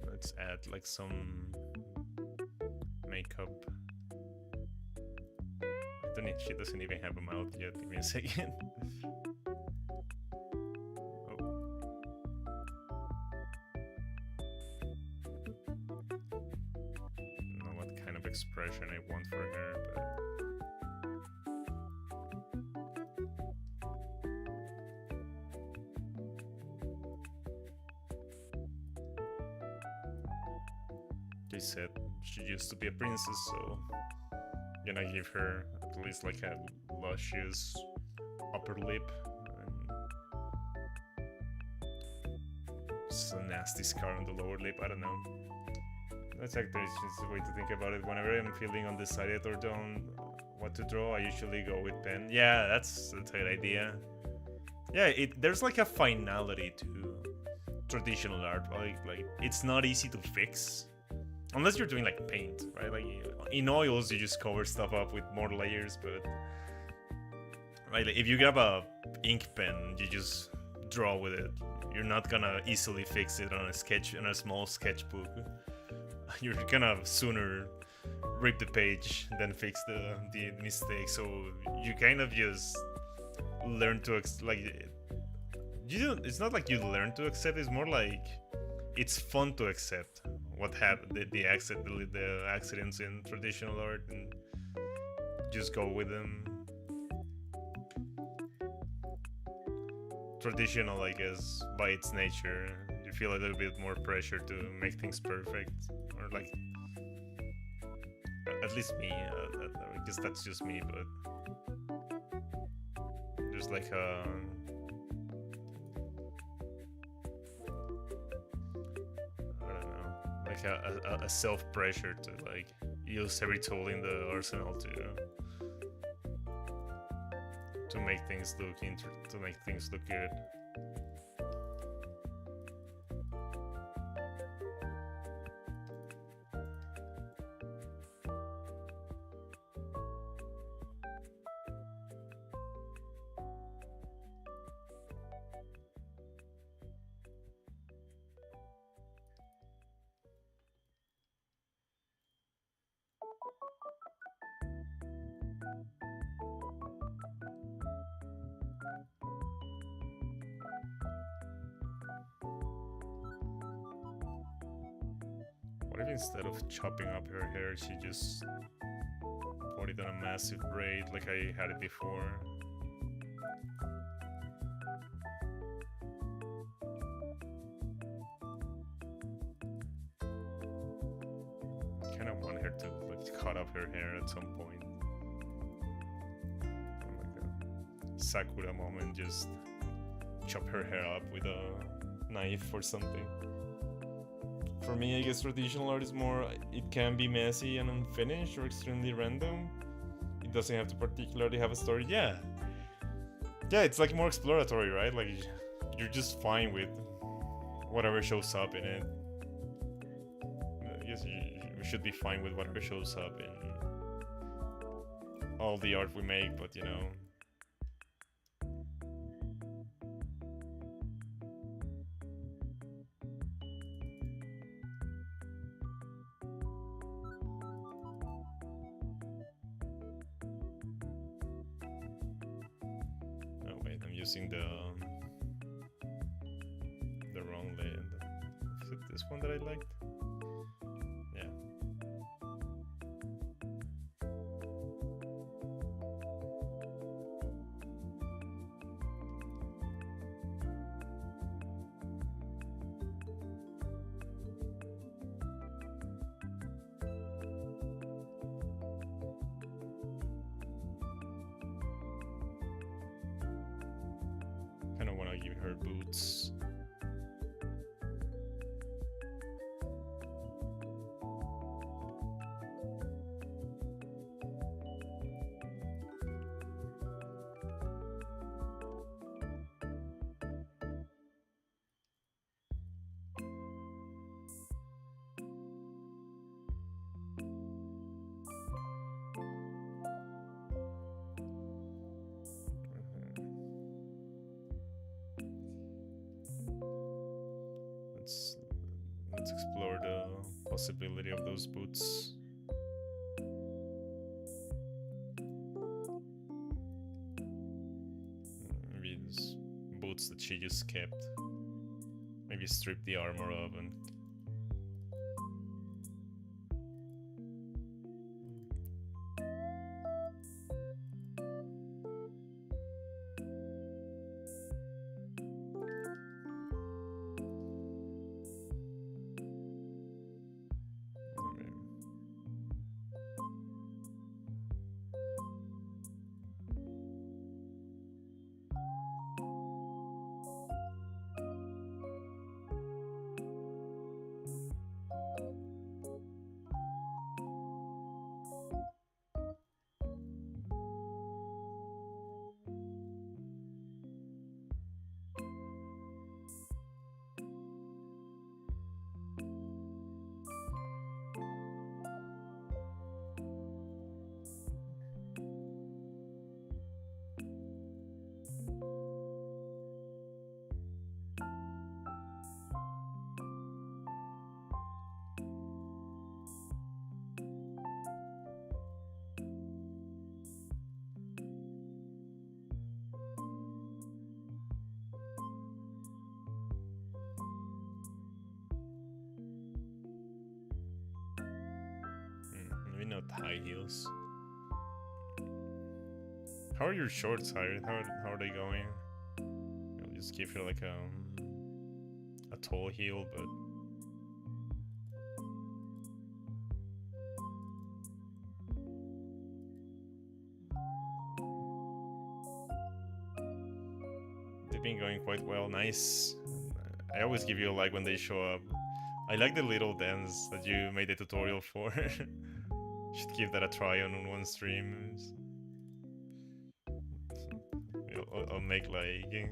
Let's add like some makeup. I don't need, she doesn't even have a mouth yet. Give me a second. Oh. I don't know what kind of expression I want for her, but they said she used to be a princess, so I'm gonna give her at least like a luscious upper lip and just a nasty scar on the lower lip. I don't know. That's actually just a way to think about it. Whenever I'm feeling undecided or don't what to draw, I usually go with pen. Yeah, that's a good idea. Yeah, there's like a finality to traditional art. Like it's not easy to fix. Unless you're doing like paint, right? Like in oils, you just cover stuff up with more layers, but right, like if you grab a ink pen, you just draw with it. You're not gonna easily fix it on a small sketchbook. You're gonna sooner rip the page than fix the mistake. So you kind of just learn to it's not like you learn to accept. It's more like it's fun to accept what happened, the accidents in traditional art, and just go with them. Traditional, I guess, by its nature, you feel a little bit more pressure to make things perfect, or like, at least me. I guess that's just me, but there's like I don't know, like a self pressure to like use every tool in the arsenal to make things look to make things look good. What if instead of chopping up her hair, she just put it on a massive braid like I had it before? I kind of want her to like cut off her hair at some point. Or like a Sakura moment, just chop her hair up with a knife or something. For me, I guess traditional art is more, it can be messy and unfinished or extremely random. It doesn't have to particularly have a story. Yeah, it's like more exploratory, right? Like, you're just fine with whatever shows up in it. I guess we should be fine with whatever shows up in all the art we make, but you know. Using the wrong layer. Is it this one that I liked? Yeah. Kind of want to give her boots. Let's explore the possibility of those boots. Maybe these boots that she just kept. Maybe strip the armor off and Maybe not high heels. How are your shorts, Hired? How are they going? I'll just give you like a tall heel, but they've been going quite well. Nice. I always give you a like when they show up. I like the little dance that you made the tutorial for. Should give that a try on one stream. I'll make like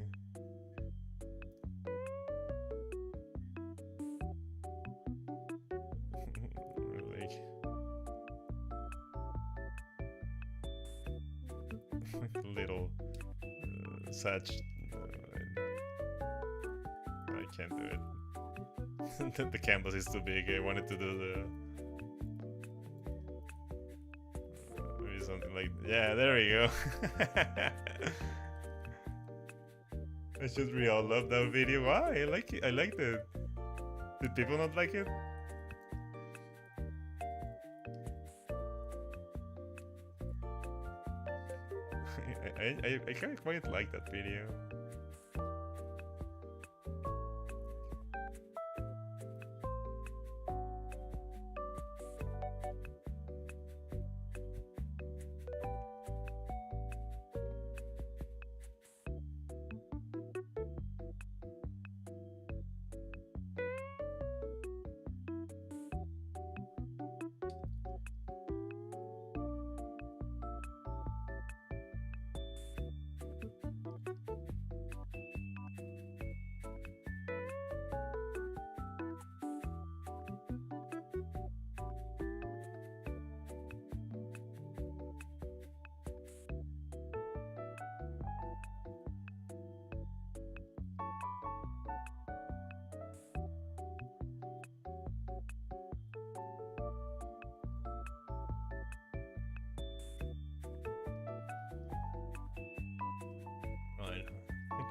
little such. I can't do it. The canvas is too big. I wanted to do the maybe something like, yeah, there we go. I should re-upload that video. Why? I like it. I liked it. Did people not like it? I kind of quite like that video.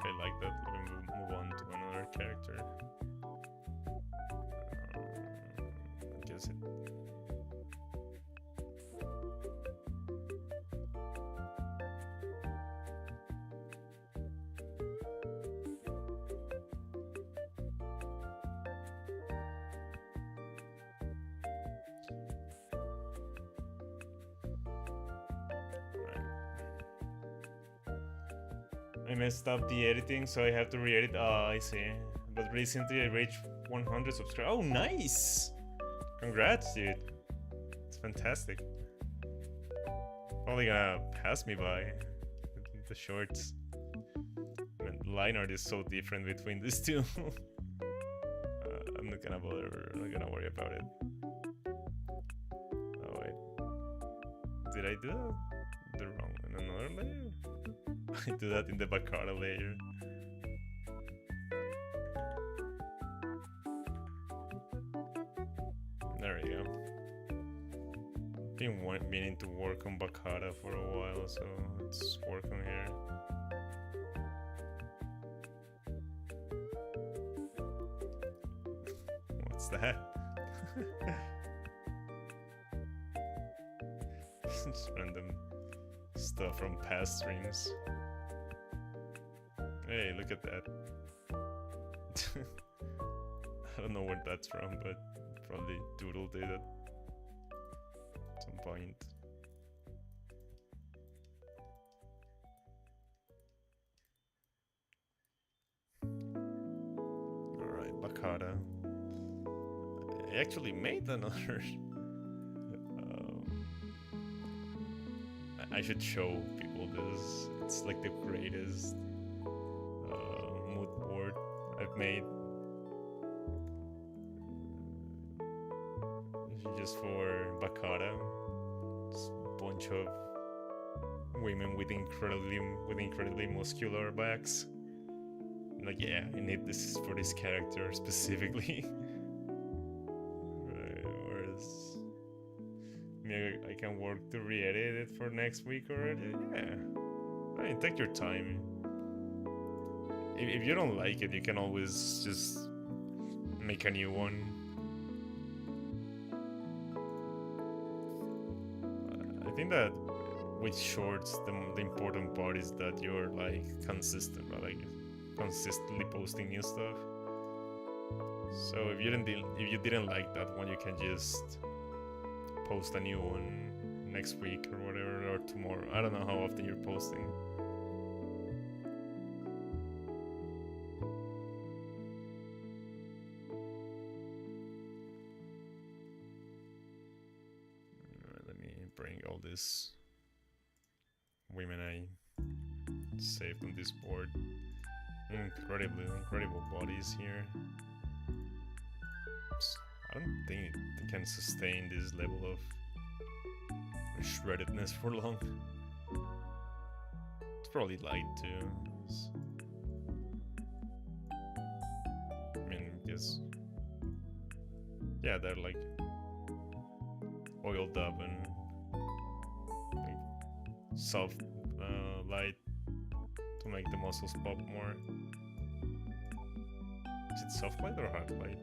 I like that. Let me move on to another character. I guess it. I messed up the editing, so I have to re-edit. I see. But recently I reached 100 subscribers. Oh, nice! Congrats, dude. It's fantastic. Probably gonna pass me by the shorts. And line art is so different between these two. I'm not gonna bother. I'm not gonna worry about it. Oh wait, did I do that the wrong in another layer? I do that in the Baccara layer. There we go. Been meaning to work on Baccara for a while, so let's work on here. What's that? Just random stuff from past streams. Hey, look at that. I don't know where that's from, but probably Doodle did it at some point. Alright, Baccara. I actually made another. I should show people this. It's like the greatest mood board I've made. Just for Baccara. It's a bunch of women with incredibly muscular backs. Like, yeah, I need this for this character specifically. Whereas I can work to re-edit it for next week already. Yeah, I mean, take your time. If you don't like it, you can always just make a new one. think that with shorts, the important part is that you're like consistent, right? Like consistently posting new stuff. So if you didn't like that one, you can just post a new one next week or whatever, or tomorrow. I don't know how often you're posting. Let me bring all this women I saved on this board. Incredible bodies here. I don't think they can sustain this level of shreddedness for long. It's probably light too. I mean, because yeah, they're like oiled up and like soft light to make the muscles pop more. Is it soft light or hard light?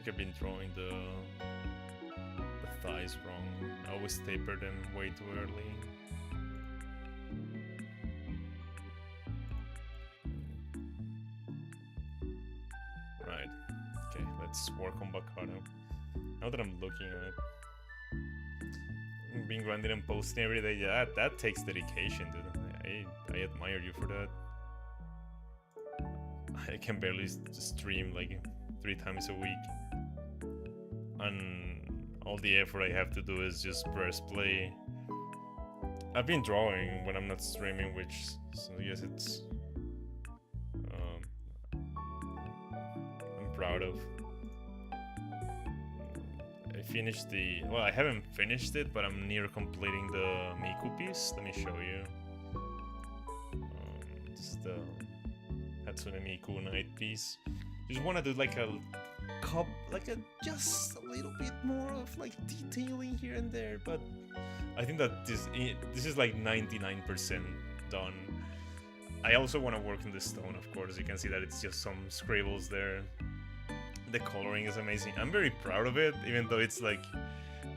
I've been drawing the thighs wrong. I always taper them way too early. Right. Okay, let's work on Baccarat. Now that I'm looking at it, being grinding and posting every day, yeah, that takes dedication, dude. I admire you for that. I can barely stream like 3 times a week. And all the effort I have to do is just press play. I've been drawing when I'm not streaming, which, so I guess it's I'm proud of. I finished well, I haven't finished it, but I'm near completing the Miku piece. Let me show you. This is the Hatsune Miku night piece. Just want to do like a just a little bit more of like detailing here and there, but I think that this is like 99% done. I also want to work on the stone, of course. You can see that it's just some scribbles there. The coloring is amazing. I'm very proud of it, even though it's like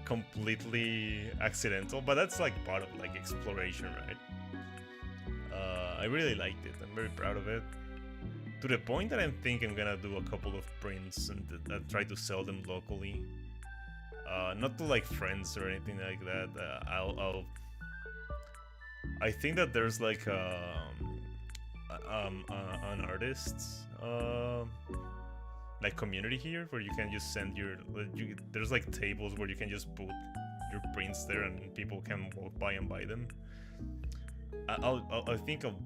completely accidental, but that's like part of like exploration, right? I really liked it. I'm very proud of it. To the point that I think I'm gonna do a couple of prints and try to sell them locally. Not to like friends or anything like that. I think that there's like an artist like community here where you can just send there's like tables where you can just put your prints there and people can walk by and buy them. I think I'll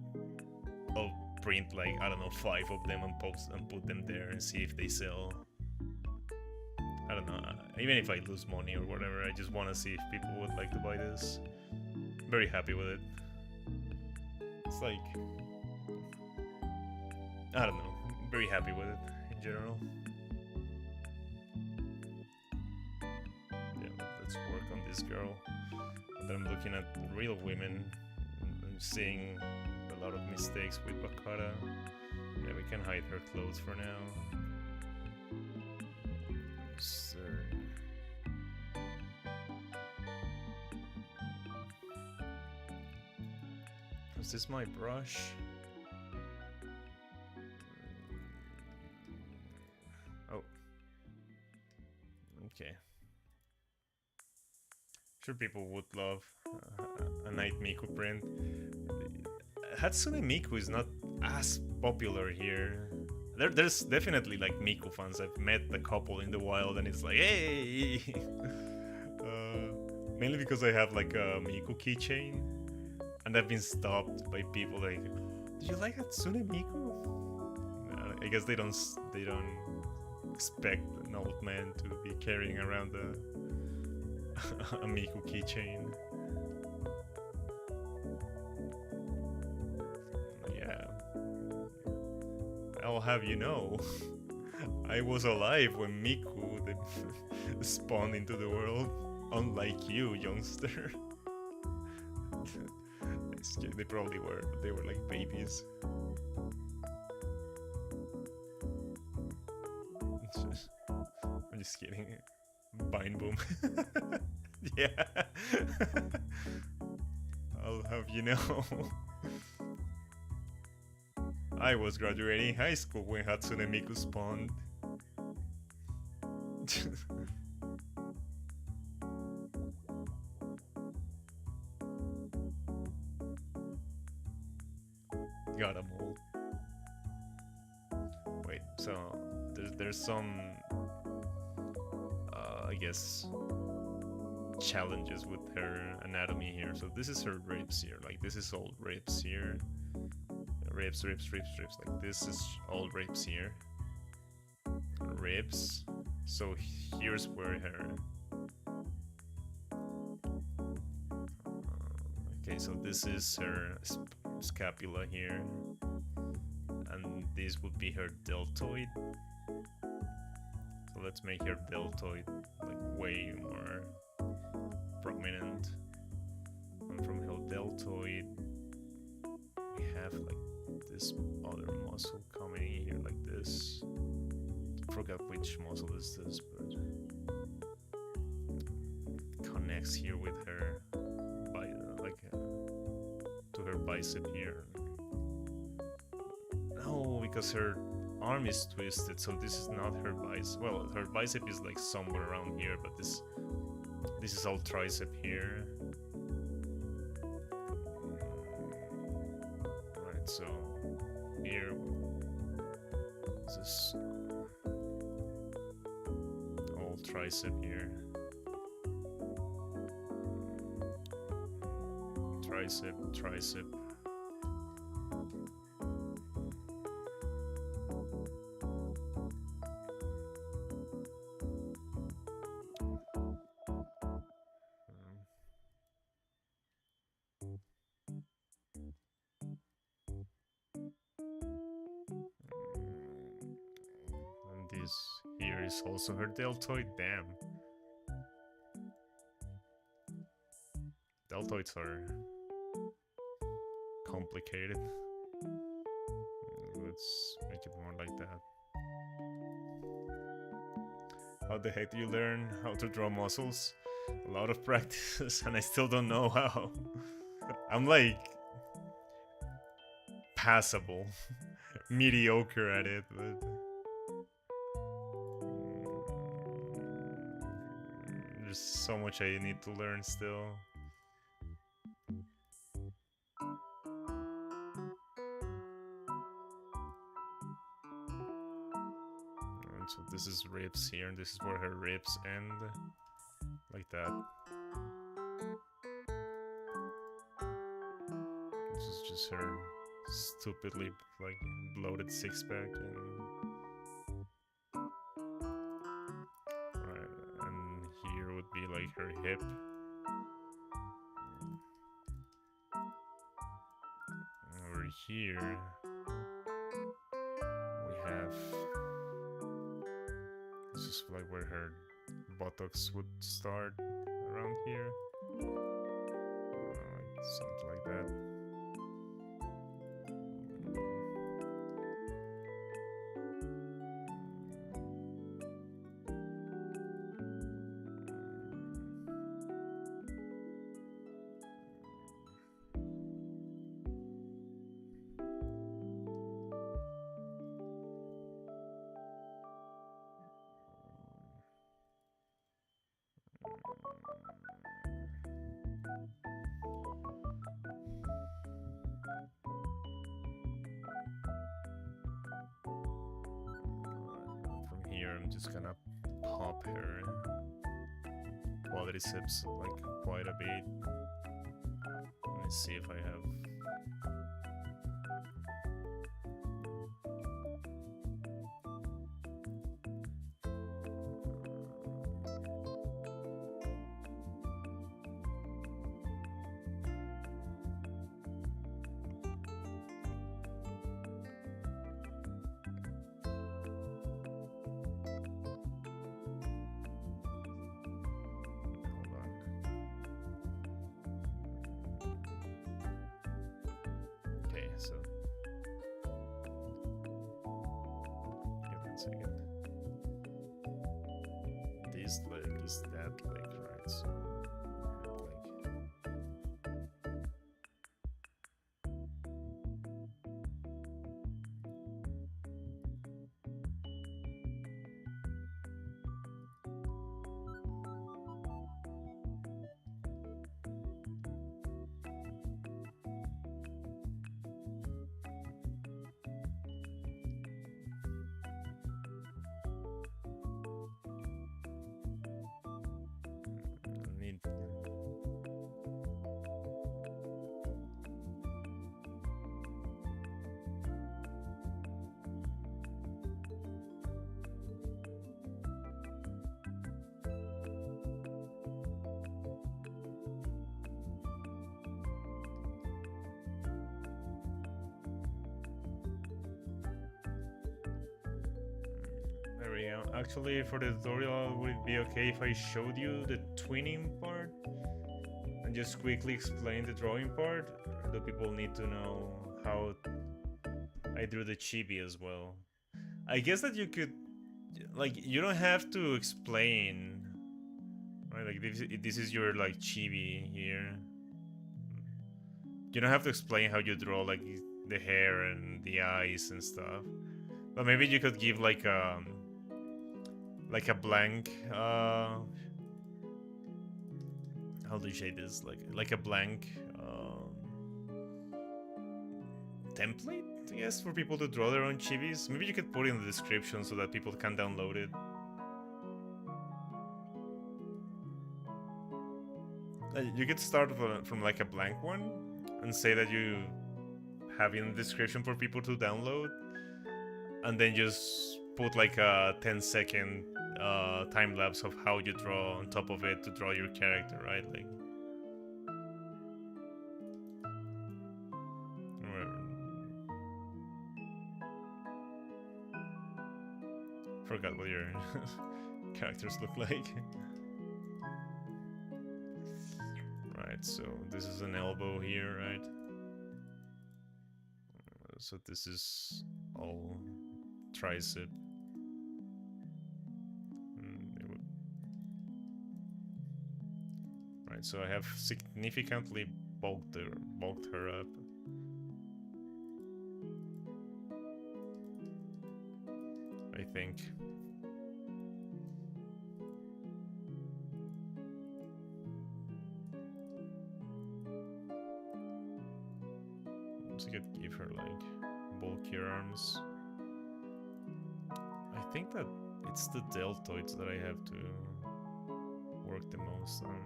print like, I don't know, 5 of them and post and put them there and see if they sell. I don't know, even if I lose money or whatever, I just want to see if people would like to buy this. I'm very happy with it. It's like, I don't know, I'm very happy with it in general. Yeah, let's work on this girl. But I'm looking at real women. I'm seeing a lot of mistakes with Baccarat. Yeah, we can hide her clothes for now. So, is this my brush? Oh. Okay. Sure, people would love a Night Miku print. Hatsune Miku is not as popular here. There's definitely like Miku fans. I've met a couple in the wild and it's like, hey! Mainly because I have like a Miku keychain. And I've been stopped by people like, do you like Hatsune Miku? I guess they don't expect an old man to be carrying around a Miku keychain. Yeah. I'll have you know, I was alive when Miku spawned into the world, unlike you, youngster. They probably were, but they were like babies. I'm just kidding. Bind boom. Yeah. I'll have you know. I was graduating high school when Hatsune Miku spawned. Got them all. Wait, so there's some I guess challenges with her anatomy here. So this is her ribs here, like this is all ribs here. Ribs, like this is all ribs here. Ribs. So here's where her okay, so this is her scapula here, and this would be her deltoid. So let's make her deltoid like way more prominent. And from her deltoid we have like this other muscle coming in here like this. I forgot which muscle is this, but it connects here with her to her bicep here. No, because her arm is twisted, so this is not her bicep. Well, her bicep is like somewhere around here, but this is all tricep here. Right, so here this is all tricep here. Tricep. And this here is also her deltoid. Damn. Deltoids are complicated. Let's make it more like that. How the heck do you learn how to draw muscles? A lot of practice, and I still don't know how. I'm like passable, mediocre at it, but there's so much I need to learn still. So this is ribs here, and this is where her ribs end, like that. This is just her stupidly like bloated six-pack, right, and here would be like her hip. And over here we have. This is like where her buttocks would start, around here. Something like that. From here, I'm just gonna pop her quadriceps like quite a bit. Let me see if I have. second. This leg is that leg, right? So need. There we go. Actually, for the tutorial, would it be okay if I showed you the twinning part and just quickly explain the drawing part? Or do people need to know how I drew the chibi as well? I guess that you could, like, you don't have to explain, right? Like, this is your, like, chibi here. You don't have to explain how you draw, like, the hair and the eyes and stuff. But maybe you could give, like a blank, how do you say this? Like a blank template, I guess, for people to draw their own chibis. Maybe you could put it in the description so that people can download it. You could start from like a blank one and say that you have it in the description for people to download, and then just put like a 10-second time lapse of how you draw on top of it to draw your character, right? Like, forgot what your characters look like. Right, so this is an elbow here, right? So this is all tricep. Right, so I have significantly bulked her up. I think. So I could give her like bulkier arms. I think that it's the deltoids that I have to work the most on.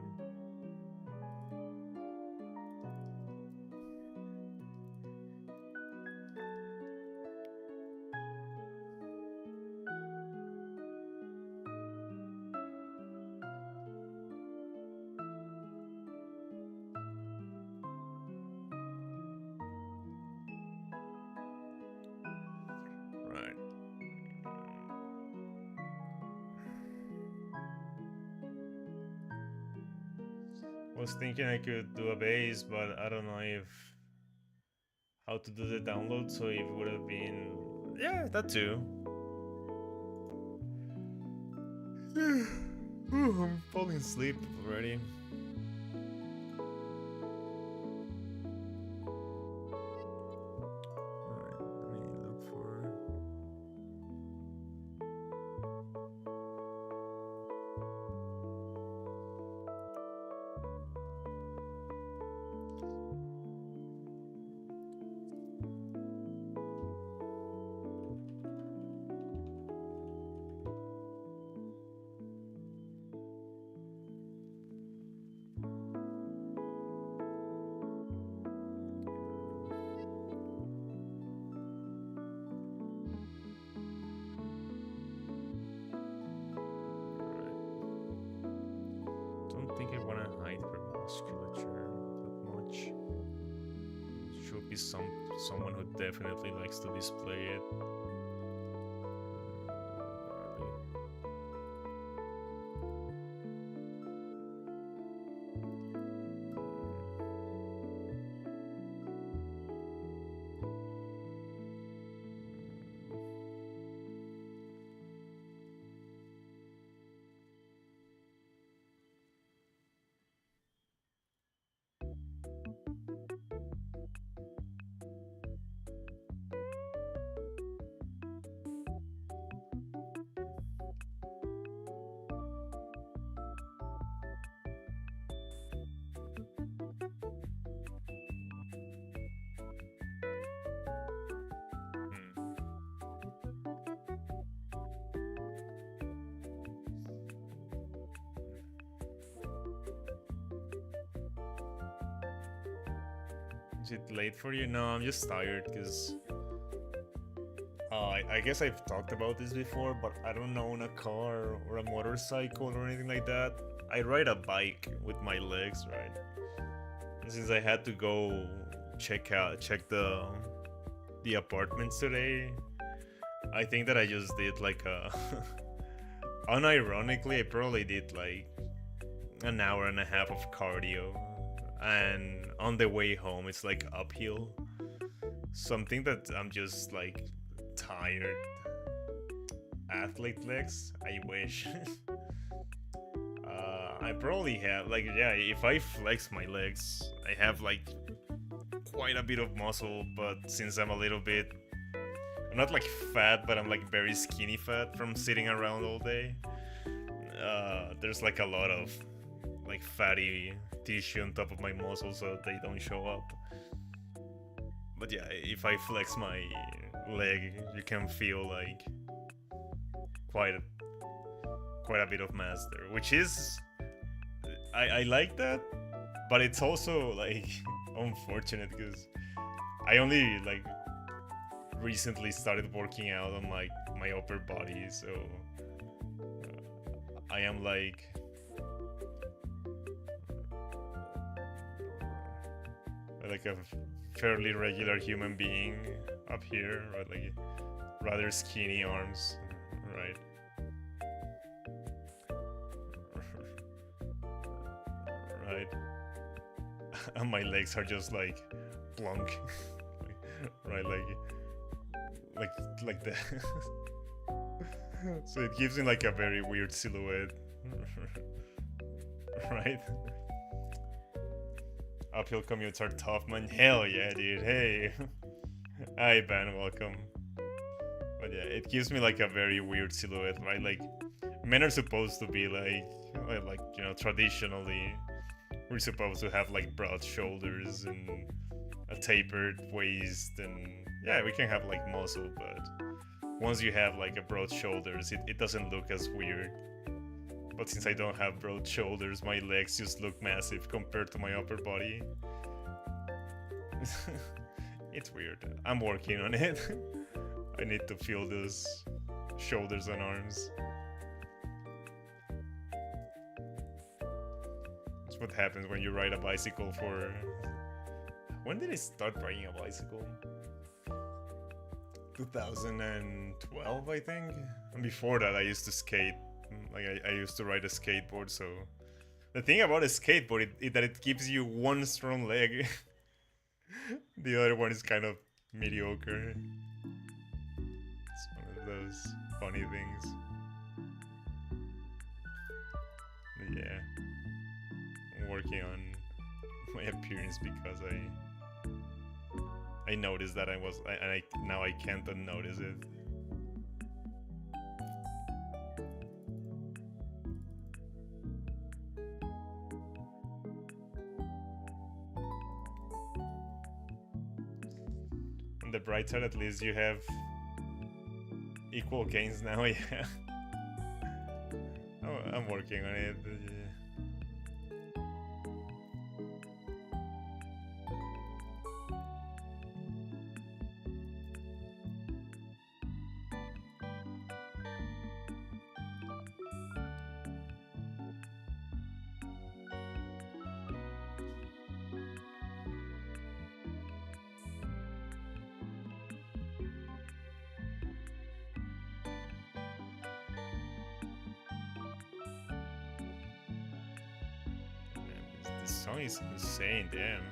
Was thinking I could do a base, but I don't know if how to do the download, so it would have been, yeah, that too. I'm falling asleep already. Someone who definitely likes to display it. Is it late for you? No, I'm just tired because I guess I've talked about this before, but I don't own a car or a motorcycle or anything like that. I ride a bike with my legs, right? And since I had to go check the apartments today, I think that I just did like a unironically I probably did like an hour and a half of cardio, and on the way home it's like uphill. Something that I'm just like tired. Athlete legs, I wish. I probably have like, yeah, if I flex my legs I have like quite a bit of muscle, but since I'm a little bit, I'm not like fat, but I'm like very skinny fat from sitting around all day, there's like a lot of like fatty tissue on top of my muscles so they don't show up. But yeah, if I flex my leg, you can feel like quite a bit of mass there, which is I like that, but it's also like unfortunate because I only like recently started working out on like my upper body, so I am like a fairly regular human being up here, right? Like rather skinny arms, right? Right. And my legs are just like plunk, right? Like that. So it gives me like a very weird silhouette, right? Uphill commutes are tough, man. Hell yeah, dude. Hey. Hi, Ben. Welcome. But yeah, it gives me like a very weird silhouette, right? Like, men are supposed to be like, you know, traditionally, we're supposed to have like broad shoulders and a tapered waist, and yeah, we can have like muscle, but once you have like a broad shoulders, it doesn't look as weird. But since I don't have broad shoulders, my legs just look massive compared to my upper body. It's weird. I'm working on it. I need to feel those shoulders and arms. That's what happens when you ride a bicycle for... When did I start riding a bicycle? 2012, I think? And before that, I used to skate. Like, I used to ride a skateboard, so... The thing about a skateboard is that it gives you one strong leg. The other one is kind of mediocre. It's one of those funny things. But yeah. I'm working on my appearance because I noticed that now I can't unnotice it. On the bright side, at least you have equal gains now, yeah. I'm working on it. This song is insane, damn.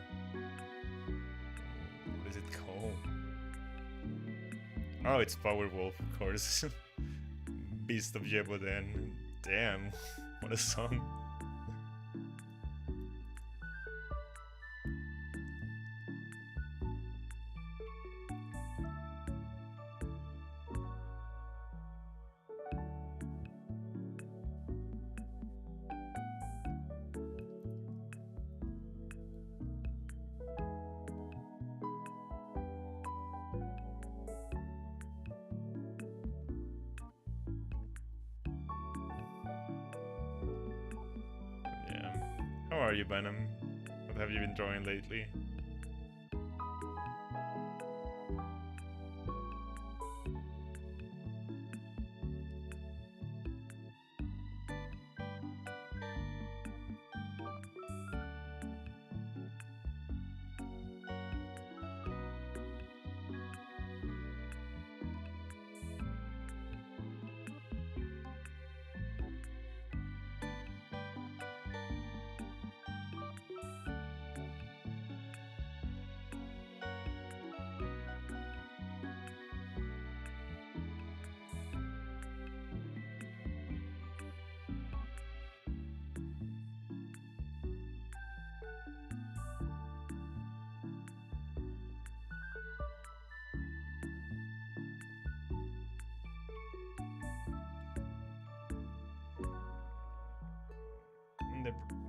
What is it called? Oh, it's Powerwolf, of course. Beast of Jeboden. Damn, what a song. How are you, Benham? What have you been drawing lately?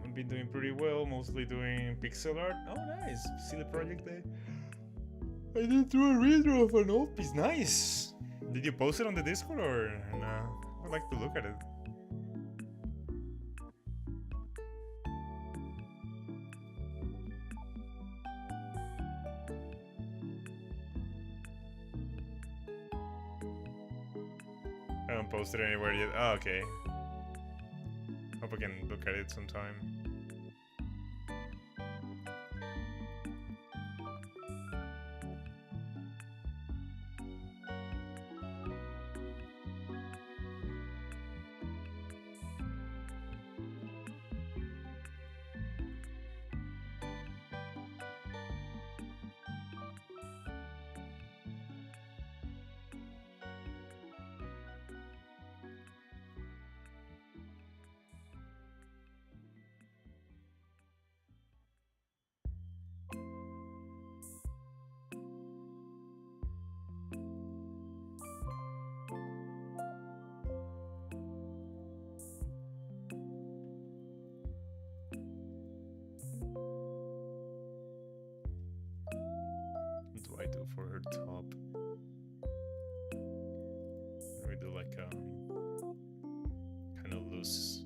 I've been doing pretty well, mostly doing pixel art. Oh, nice. Silly project day. I did do a redraw of an old piece. Nice. Did you post it on the Discord or nah? I'd like to look at it. I haven't posted anywhere yet. Oh, okay. Hope I can look at it sometime. What do I do for her top? We do like kind of loose.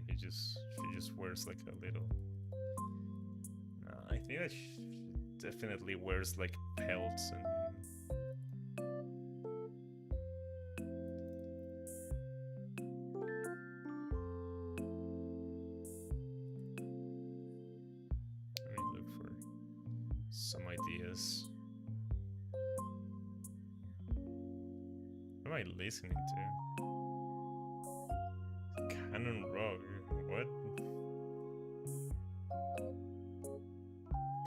She just wears like a little. I think that she definitely wears like pelts and. Some ideas. What am I listening to? Canon Rock. What?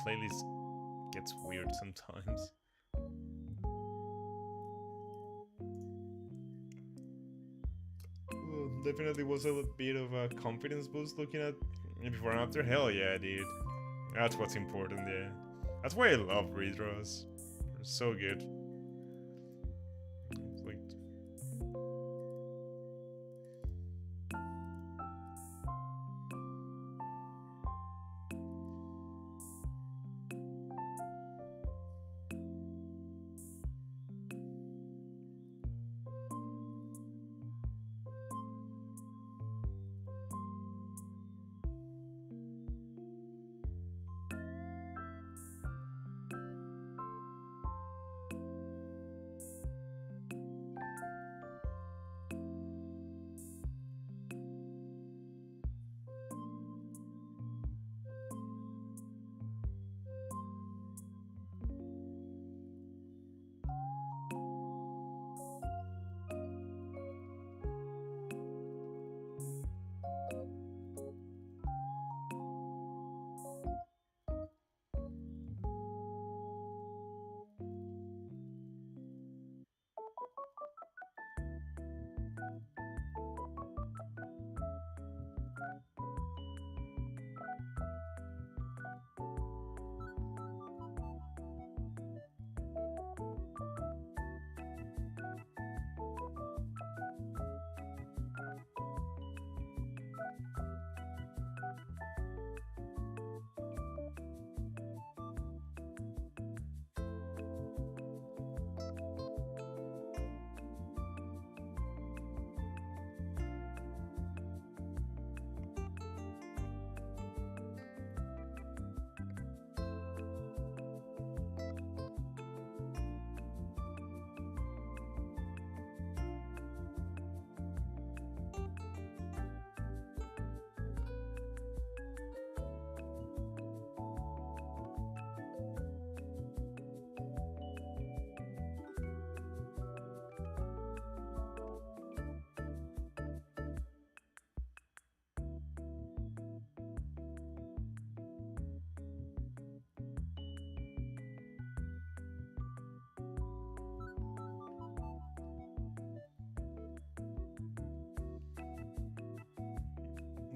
Playlist gets weird sometimes. Well, definitely was a bit of a confidence boost looking at before and after. Hell yeah, dude. That's what's important, yeah. That's why I love redraws. They're so good. It's like...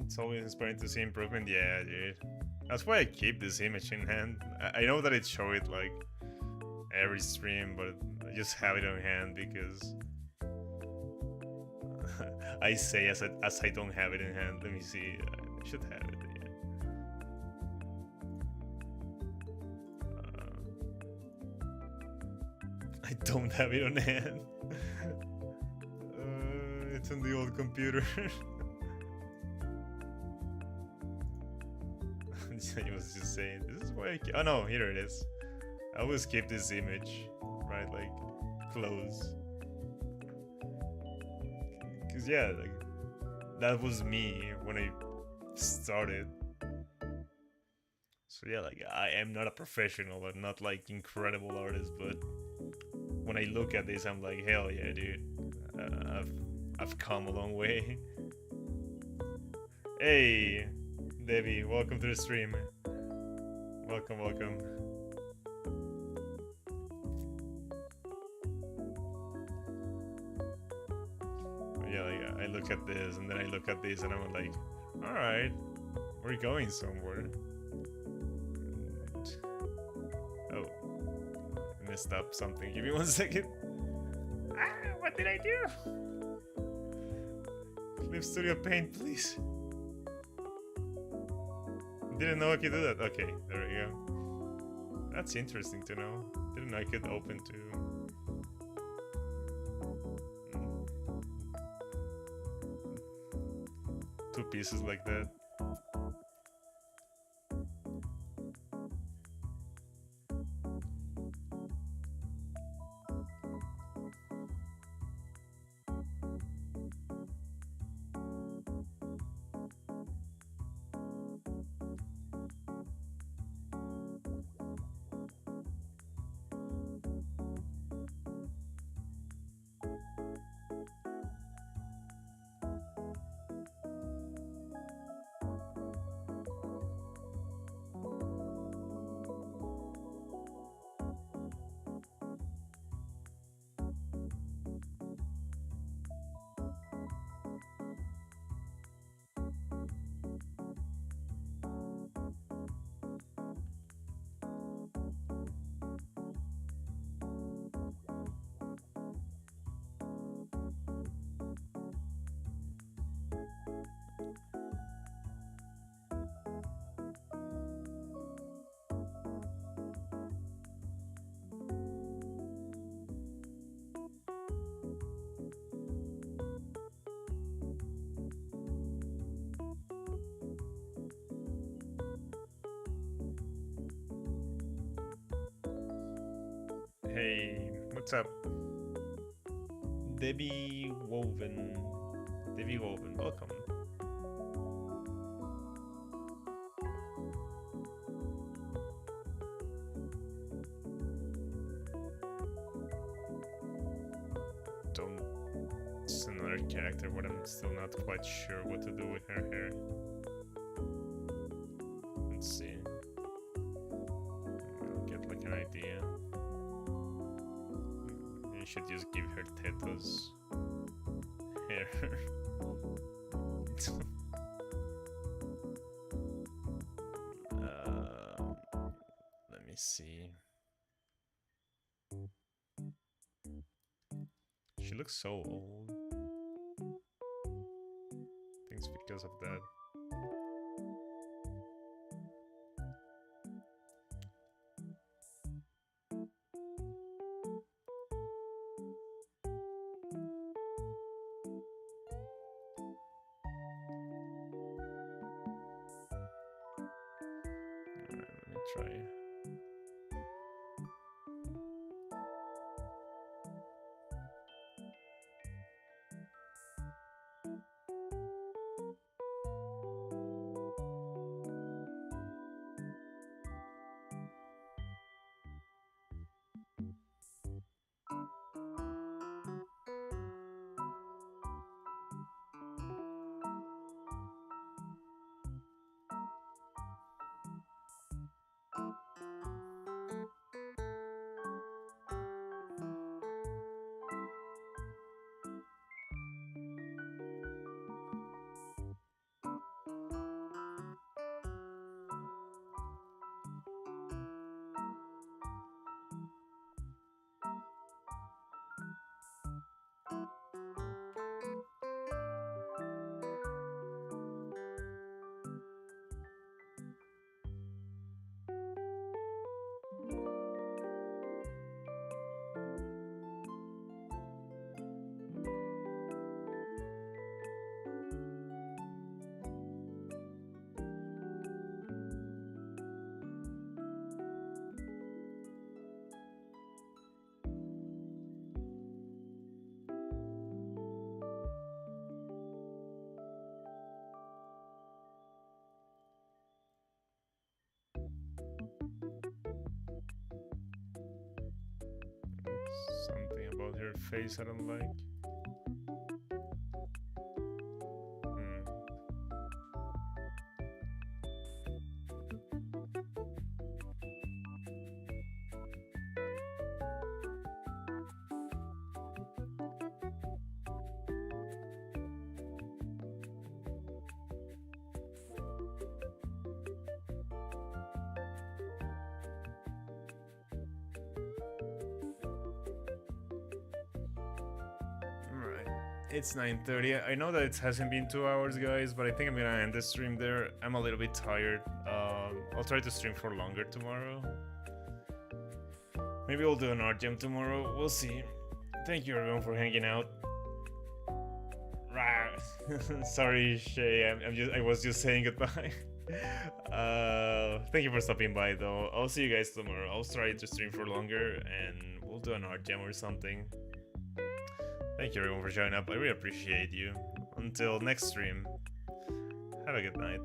It's always inspiring to see improvement. Yeah, dude. That's why I keep this image in hand. I know that it show it like every stream, but I just have it on hand because I say as I don't have it in hand. Let me see. I should have it. Yeah. I don't have it on hand. It's on the old computer. I was just saying, this is why I oh no, here it is. I always keep this image, right, like, close. Cause yeah, like, that was me when I started. So yeah, like, I am not a professional, I'm not like incredible artist, but when I look at this, I'm like, hell yeah, dude. I've come a long way. Hey, Debbie, welcome to the stream. Welcome, welcome. Yeah, like, I look at this and then I look at this and I'm like, alright, we're going somewhere. Oh, I messed up something. Give me 1 second. Ah, what did I do? Clip Studio Paint, please. Didn't know I could do that. Okay, there we go. That's interesting to know. Didn't know I could open to... two pieces like that. Hey, what's up? Debbie Woven. Debbie Woven, welcome. Don't... It's another character, but I'm still not quite sure what to do with her hair. Let's see. I'll get like an idea. You should just give her Teto's hair. Let me see. She looks so old. I think it's because of that. Try. about her face I don't like. It's 9:30. I know that it hasn't been 2 hours, guys, but I think I'm gonna end the stream there. I'm a little bit tired. I'll try to stream for longer tomorrow. Maybe we'll do an art jam tomorrow. We'll see. Thank you everyone for hanging out. Sorry, Shay. I was just saying goodbye. Thank you for stopping by, though. I'll see you guys tomorrow. I'll try to stream for longer, and we'll do an art jam or something. Thank you everyone for showing up. I really appreciate you. Until next stream, have a good night.